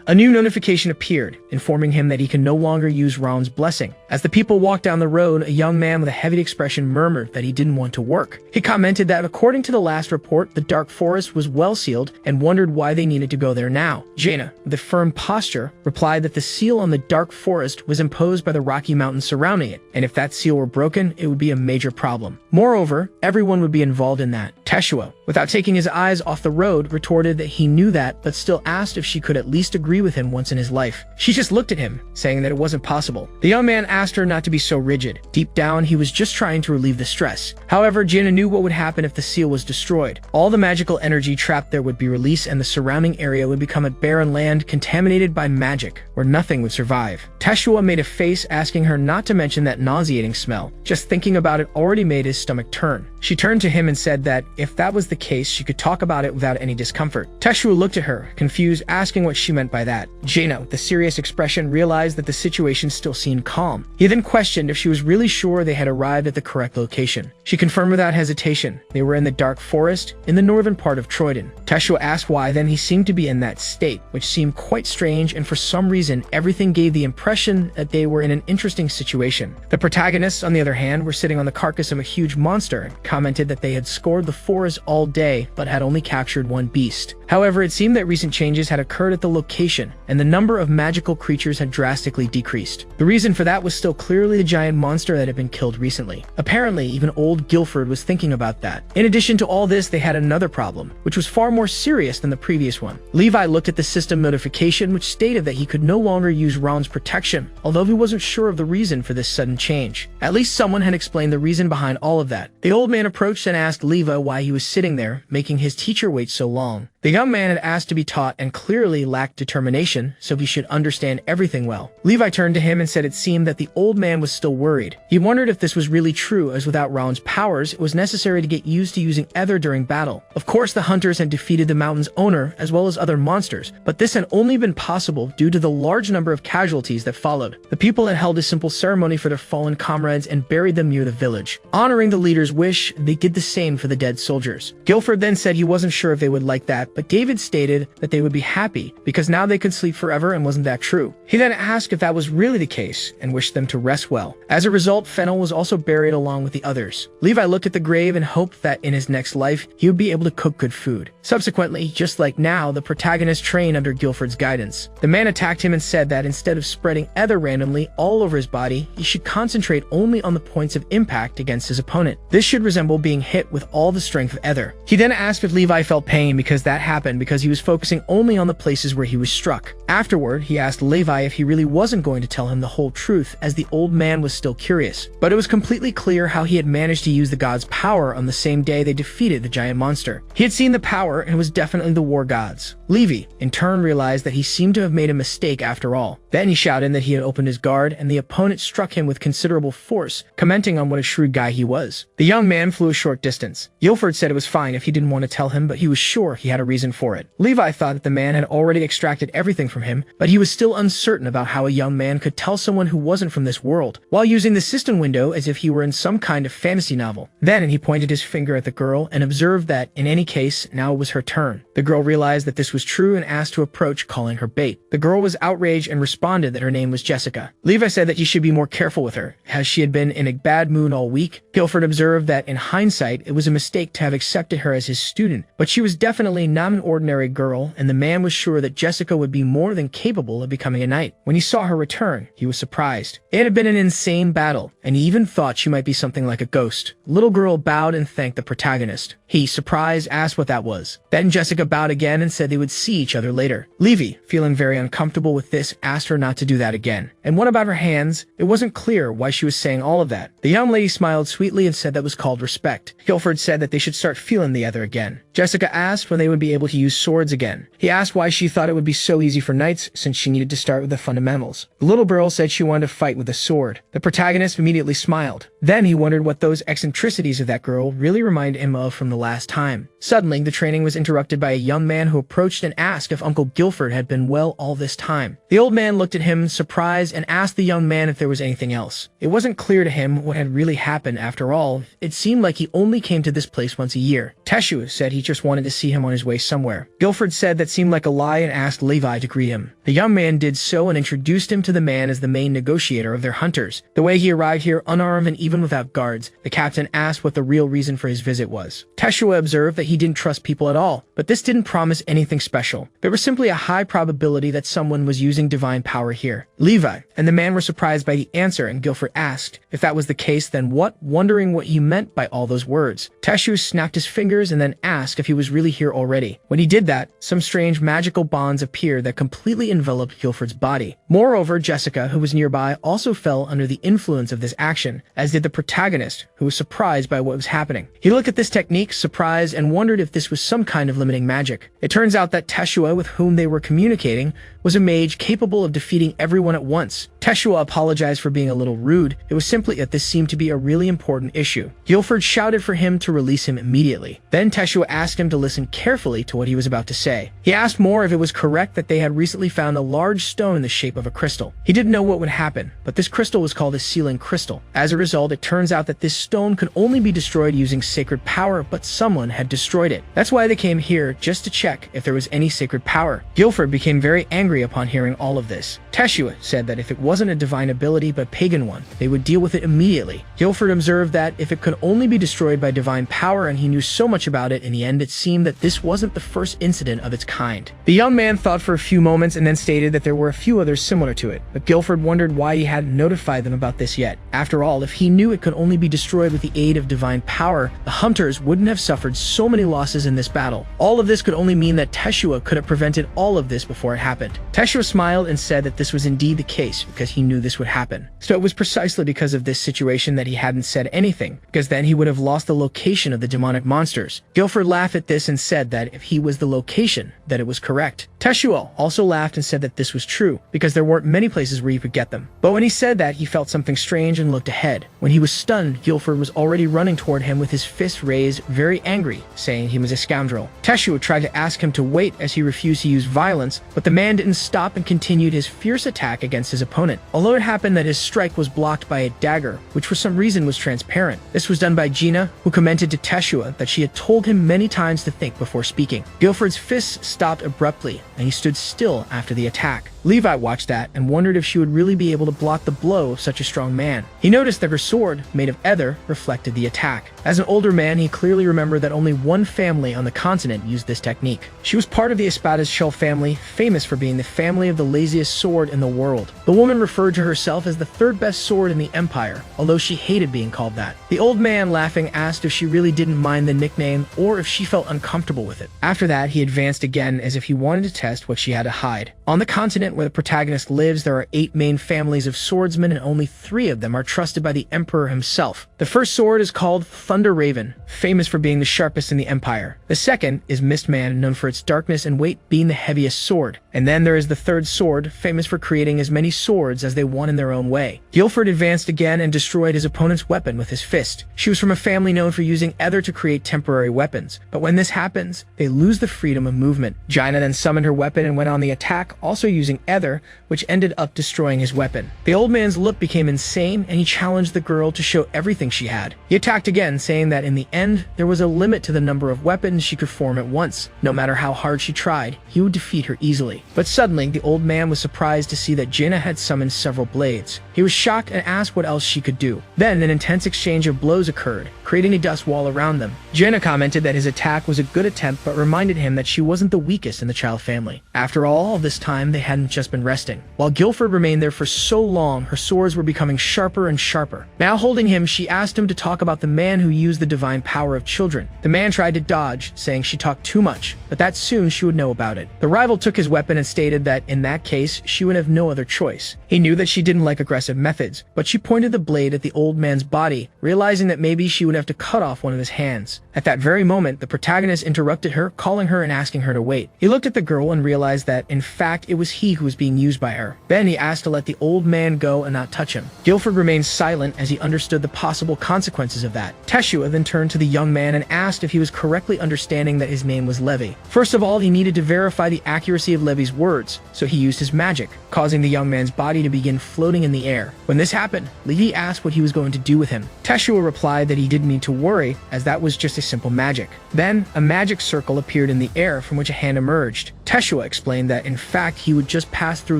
Speaker 1: A new notification appeared, informing him that he can no longer use Ram's blessing. As the people walked down the road, a young man with a heavy expression murmured that he didn't want to work. He commented that according to the last report, the dark forest was well sealed and wondered why they needed to go there now. Jaina, with a firm posture, replied that the seal on the dark forest was imposed by the Rocky Mountains surrounding it, and if that seal were broken, it would be a major problem. Moreover, everyone would be involved in that. Teshua, without taking his eyes off the road, retorted that he knew that, but still asked if she could at least agree with him once in his life. She just looked at him, saying that it wasn't possible. The young man asked her not to be so rigid. Deep down, he was just trying to relieve the stress. However, Jaina knew what would happen if the seal was destroyed. All the magical energy trapped there would be released, and the surrounding area would become a barren land contaminated by magic, where nothing would survive. Teshua made a face asking her not to mention that nauseating smell. Just thinking about it already made his stomach turn. She turned to him and said that if that was the case, she could talk about it without any discomfort. Teshua looked at her, confused, asking what she meant by that. Jaina, with a serious expression, realized that the situation still seemed calm. He then questioned if she was really sure they had arrived at the correct location. She confirmed without hesitation. They were in the dark forest, in the northern part of Troyden. Teshua asked why, then he seemed to be in that state, which seemed quite strange, and for some reason, everything gave the impression that they were in an interesting situation. The protagonists, on the other hand, were sitting on the carcass of a huge monster and commented that they had scoured the forest all day, but had only captured one beast. However, it seemed that recent changes had occurred at the location, and the number of magical creatures had drastically decreased. The reason for that was still clearly the giant monster that had been killed recently. Apparently, even old Guilford was thinking about that. In addition to all this, they had another problem, which was far more serious than the previous one. Levi looked at the system notification, which stated that he could no longer use Ron's protection, although he wasn't sure of the reason for this sudden change. At least someone had explained the reason behind all of that. The old man approached and asked Levi why he was sitting there, making his teacher wait so long. The young man had asked to be taught and clearly lacked determination, so he should understand everything well. Levi turned to him and said it seemed that the old man was still worried. He wondered if this was really true, as without Ron's powers, it was necessary to get used to using ether during battle. Of course, the hunters had defeated the mountain's owner, as well as other monsters, but this had only been possible due to the large number of casualties that followed. The people had held a simple ceremony for their fallen comrades and buried them near the village. Honoring the leader's wish, they did the same for the dead soldiers. Guilford then said he wasn't sure if they would like that, but David stated that they would be happy because now they could sleep forever, and wasn't that true? He then asked if that was really the case and wished them to rest well. As a result, Fennel was also buried along with the others. Levi looked at the grave and hoped that in his next life, he would be able to cook good food. Subsequently, just like now, the protagonist trained under Guilford's guidance. The man attacked him and said that instead of spreading ether randomly all over his body, he should concentrate only on the points of impact against his opponent. This should resemble being hit with all the strength of ether. He then asked if Levi felt pain because that happened because he was focusing only on the places where he was struck. Afterward, he asked Levi if he really wasn't going to tell him the whole truth, as the old man was still curious. But it was completely clear how he had managed to use the god's power on the same day they defeated the giant monster. He had seen the power, and it was definitely the war gods. Levi, in turn, realized that he seemed to have made a mistake after all. Then he shouted that he had opened his guard, and the opponent struck him with considerable force, commenting on what a shrewd guy he was. The young man flew a short distance. Guilford said it was fine if he didn't want to tell him, but he was sure he had a reason for it. Levi thought that the man had already extracted everything from him, but he was still uncertain about how a young man could tell someone who wasn't from this world, while using the system window as if he were in some kind of fantasy novel. Then he pointed his finger at the girl and observed that, in any case, now it was her turn. The girl realized that this was true and asked to approach, calling her bait. The girl was outraged and responded that her name was Jessica. Levi said that he should be more careful with her, as she had been in a bad mood all week. Guilford observed that, in hindsight, it was a mistake to have accepted her as his student, but she was definitely not an ordinary girl, and the man was sure that Jessica would be more than capable of becoming a knight. When he saw her return, he was surprised. It had been an insane battle, and he even thought she might be something like a ghost. The little girl bowed and thanked the protagonist. He, surprised, asked what that was. Then Jessica bowed again and said they would see each other later. Levi, feeling very uncomfortable with this, asked her not to do that again. And what about her hands? It wasn't clear why she was saying all of that. The young lady smiled sweetly and said that was called respect. Guilford said that they should start feeling the other again. Jessica asked when they would be able to use swords again. He asked why she thought it would be so easy for knights, since she needed to start with the fundamentals. The little girl said she wanted to fight with a sword. The protagonist immediately smiled. Then he wondered what those eccentricities of that girl really reminded him of from the last time. Suddenly, the training was interrupted by a young man who approached and asked if Uncle Guilford had been well all this time. The old man looked at him, surprised, and asked the young man if there was anything else. It wasn't clear to him what had really happened after all. It seemed like he only came to this place once a year. Teshu said he just wanted to see him on his way somewhere. Guilford said that seemed like a lie and asked Levi to greet him. The young man did so and introduced him to the man as the main negotiator of their hunters. The way he arrived here unarmed and even without guards, the captain asked what the real reason for his visit was. Teshua observed that he didn't trust people at all, but this didn't promise anything special. There was simply a high probability that someone was using divine power here. Levi and the man were surprised by the answer, and Guilford asked if that was the case, then what, wondering what he meant by all those words. Teshua snapped his fingers and then asked if he was really here already. When he did that, some strange magical bonds appeared that completely enveloped Guilford's body. Moreover, Jessica, who was nearby, also fell under the influence of this action, as did the protagonist, who was surprised by what was happening. He looked at this technique, surprised, and wondered if this was some kind of limiting magic. It turns out that Teshua, with whom they were communicating, was a mage capable of defeating everyone at once. Teshua apologized for being a little rude. It was simply that this seemed to be a really important issue. Guilford shouted for him to release him immediately. Then Teshua asked him to listen carefully to what he was about to say. He asked more if it was correct that they had recently found a large stone in the shape of a crystal. He didn't know what would happen, but this crystal was called a sealing crystal. As a result, it turns out that this stone could only be destroyed using sacred power, but someone had destroyed destroyed it. That's why they came here, just to check if there was any sacred power. Guilford became very angry upon hearing all of this. Teshua said that if it wasn't a divine ability but pagan one, they would deal with it immediately. Guilford observed that if it could only be destroyed by divine power, and he knew so much about it, in the end it seemed that this wasn't the first incident of its kind. The young man thought for a few moments and then stated that there were a few others similar to it, but Guilford wondered why he hadn't notified them about this yet. After all, if he knew it could only be destroyed with the aid of divine power, the hunters wouldn't have suffered so many losses in this battle. All of this could only mean that Teshua could have prevented all of this before it happened. Teshua smiled and said that this was indeed the case because he knew this would happen. So it was precisely because of this situation that he hadn't said anything, because then he would have lost the location of the demonic monsters. Guilford laughed at this and said that if he was the location, that it was correct. Teshua also laughed and said that this was true, because there weren't many places where you could get them. But when he said that, he felt something strange and looked ahead. When he was stunned, Guilford was already running toward him with his fist raised, very angry, saying he was a scoundrel. Teshua tried to ask him to wait as he refused to use violence, but the man didn't stop and continued his fierce attack against his opponent. Although it happened that his strike was blocked by a dagger, which for some reason was transparent. This was done by Gina, who commented to Teshua that she had told him many times to think before speaking. Guilford's fists stopped abruptly, and he stood still after the attack. Levi watched that and wondered if she would really be able to block the blow of such a strong man. He noticed that her sword, made of ether, reflected the attack. As an older man, he clearly remembered that only one family on the continent used this technique. She was part of the Espada's shell family, famous for being the family of the laziest sword in the world. The woman referred to herself as the third best sword in the empire, although she hated being called that. The old man, laughing, asked if she really didn't mind the nickname or if she felt uncomfortable with it. After that, he advanced again as if he wanted to test what she had to hide. On the continent where the protagonist lives, there are 8 main families of swordsmen, and only 3 of them are trusted by the emperor himself. The first sword is called Thunder Raven, famous for being the sharpest in the empire. The second is Mistman, known for its darkness and weight being the heaviest sword. And then there is the third sword, famous for creating as many swords as they want in their own way. Guilford advanced again and destroyed his opponent's weapon with his fist. She was from a family known for using ether to create temporary weapons, but when this happens, they lose the freedom of movement. Gina then summoned her weapon and went on the attack, also using ether, which ended up destroying his weapon. The old man's look became insane, and he challenged the girl to show everything she had. He attacked again, saying that in the end, there was a limit to the number of weapons she could form at once. No matter how hard she tried, he would defeat her easily. But suddenly, the old man was surprised to see that Gina had summoned several blades. He was shocked and asked what else she could do. Then an intense exchange of blows occurred, creating a dust wall around them. Gina commented that his attack was a good attempt, but reminded him that she wasn't the weakest in the child family. After all this time, they hadn't just been resting. While Guilford remained there for so long, her swords were becoming sharper and sharper. Now holding him, she asked him to talk about the man who used the divine power of children. The man tried to dodge, saying she talked too much, but that soon she would know about it. The rival took his weapon and stated that in that case, she would have no other choice. He knew that she didn't like aggressive methods, but she pointed the blade at the old man's body, realizing that maybe she would have to cut off one of his hands. At that very moment, the protagonist interrupted her, calling her and asking her to wait. He looked at the girl and realized that, in fact, it was he who was being used by her. Then he asked to let the old man go and not touch him. Guilford remained silent as he understood the possible consequences of that. Teshua then turned to the young man and asked if he was correctly understanding that his name was Levi. First of all, he needed to verify the accuracy of Levi's words, so he used his magic, causing the young man's body to begin floating in the air. When this happened, Levi asked what he was going to do with him. Teshua replied that he didn't need to worry, as that was just a simple magic. Then, a magic circle appeared in the air from which a hand emerged. Teshua explained that, in fact, he would just pass through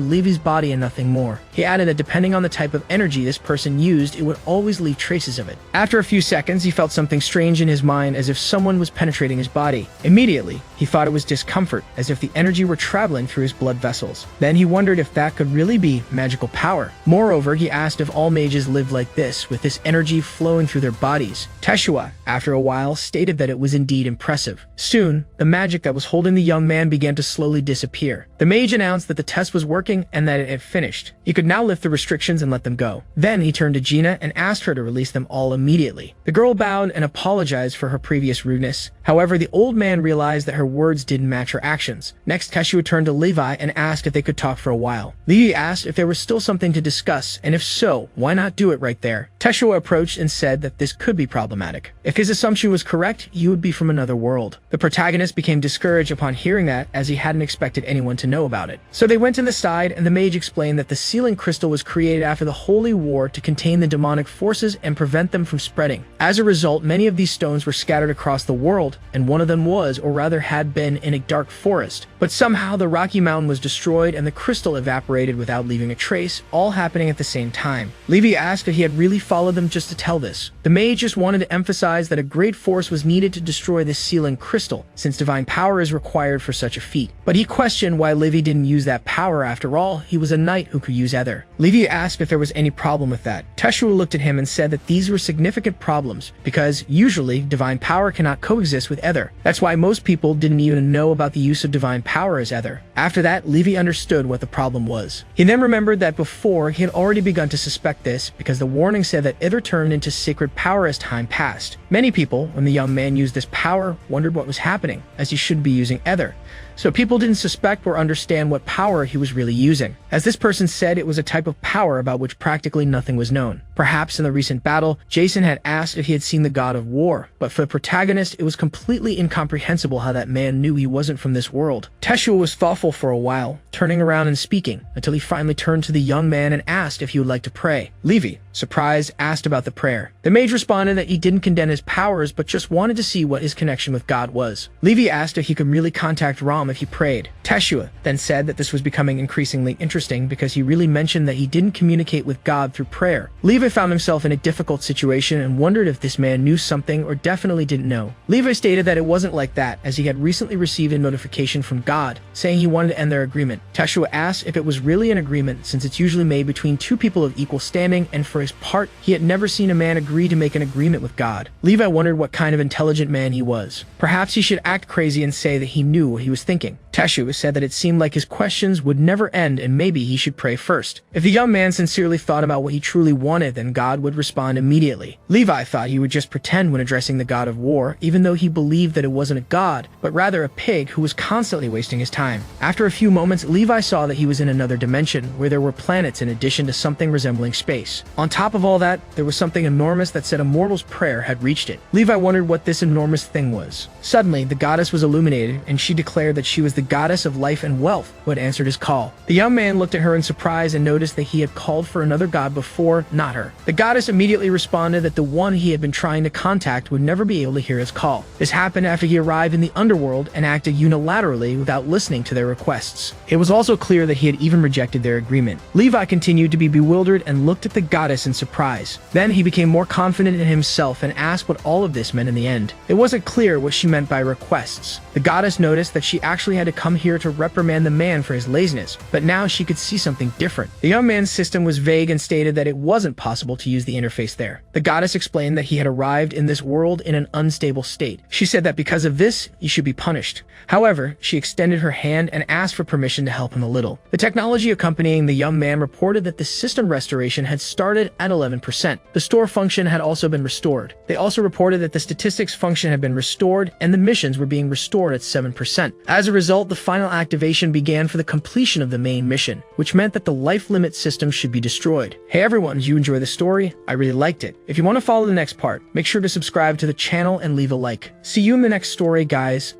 Speaker 1: Levi's body and nothing more. He added that depending on the type of energy this person used, it would always leave traces of it. After a few seconds, he felt something strange in his mind, as if someone was penetrating his body. Immediately, he thought it was discomfort, as if the energy were traveling through his blood vessels. Then he wondered if that could really be magical power. Moreover, he asked if all mages lived like this, with this energy flowing through their bodies. Teshua, after a while, stated that it was indeed impressive. Soon, the magic that was holding the young man began to slowly disappear. The mage announced that the test was working and that it had finished. He could now lift the restrictions and let them go. Then he turned to Gina and asked her to release them all immediately. The girl bowed and apologized for her previous rudeness. However, the old man realized that her words didn't match her actions. Next, Teshua turned to Levi and asked if they could talk for a while. Levi asked if there was still something to discuss, and if so, why not do it right there? Teshua approached and said that this could be problematic. If his assumption was correct, correct, you would be from another world. The protagonist became discouraged upon hearing that, as he hadn't expected anyone to know about it. So they went to the side, and the mage explained that the sealing crystal was created after the Holy War to contain the demonic forces and prevent them from spreading. As a result, many of these stones were scattered across the world, and one of them was, or rather had been, in a dark forest. But somehow the rocky mountain was destroyed and the crystal evaporated without leaving a trace, all happening at the same time. Levi asked if he had really followed them just to tell this. The mage just wanted to emphasize that a great force was needed to destroy this sealing crystal, since divine power is required for such a feat. But he questioned why Levi didn't use that power. After all, he was a knight who could use ether. Levi asked if there was any problem with that. Teshua looked at him and said that these were significant problems, because usually divine power cannot coexist with ether. That's why most people didn't even know about the use of divine power as ether. After that, Levi understood what the problem was. He then remembered that before he had already begun to suspect this, because the warning said that ether turned into sacred power as time passed. Many people, when the young man used this power, wondered what was happening, as he should be using ether. So people didn't suspect or understand what power he was really using. As this person said, it was a type of power about which practically nothing was known. Perhaps in the recent battle, Jason had asked if he had seen the god of war, but for the protagonist, it was completely incomprehensible how that man knew he wasn't from this world. Teshua was thoughtful for a while, turning around and speaking, until he finally turned to the young man and asked if he would like to pray. Levi, surprised, asked about the prayer. The mage responded that he didn't condemn his powers, but just wanted to see what his connection with God was. Levi asked if he could really contact Ram if he prayed. Teshua then said that this was becoming increasingly interesting because he really mentioned that he didn't communicate with God through prayer. Levi found himself in a difficult situation and wondered if this man knew something or definitely didn't know. Levi stated that it wasn't like that, as he had recently received a notification from God saying he wanted to end their agreement. Teshua asked if it was really an agreement, since it's usually made between two people of equal standing, and for his part, he had never seen a man agree to make an agreement with God. Levi wondered what kind of intelligent man he was. Perhaps he should act crazy and say that he knew what he was thinking. Teshua said that it seemed like his questions would never end and maybe he should pray first. If the young man sincerely thought about what he truly wanted, then God would respond immediately. Levi thought he would just pretend when addressing the god of war, even though he believed that it wasn't a god, but rather a pig who was constantly wasting his time. After a few moments, Levi saw that he was in another dimension where there were planets in addition to something resembling space. On top of all that, there was something enormous that said a mortal's prayer had reached it. Levi wondered what this enormous thing was. Suddenly, the goddess was illuminated, and she declared that she was the goddess of life and wealth who had answered his call. The young man looked at her in surprise and noticed that he had called for another god before, not her. The goddess immediately responded that the one he had been trying to contact would never be able to hear his call. This happened after he arrived in the underworld and acted unilaterally without listening to their requests. It was also clear that he had even rejected their agreement. Levi continued to be bewildered and looked at the goddess in surprise. Then he became more confident in himself and asked what all of this meant in the end. It wasn't clear what she meant by requests. The goddess noticed that she actually had to come here to reprimand the man for his laziness, but now she could see something different. The young man's system was vague and stated that it wasn't possible to use the interface there. The goddess explained that he had arrived in this world in an unstable state. She said that because of this, he should be punished. However, she extended her hand and asked for permission to help him a little. The technology accompanying the young man reported that the system restoration had started at 11%. The store function had also been restored. They also reported that the statistics function had been restored and the missions were being restored at 7%. As a result, the final activation began for the completion of the main mission, which meant that the life limit system should be destroyed. Hey everyone, did you enjoy the story? I really liked it. If you want to follow the next part, make sure to subscribe to the channel and leave a like. See you in the next story, guys.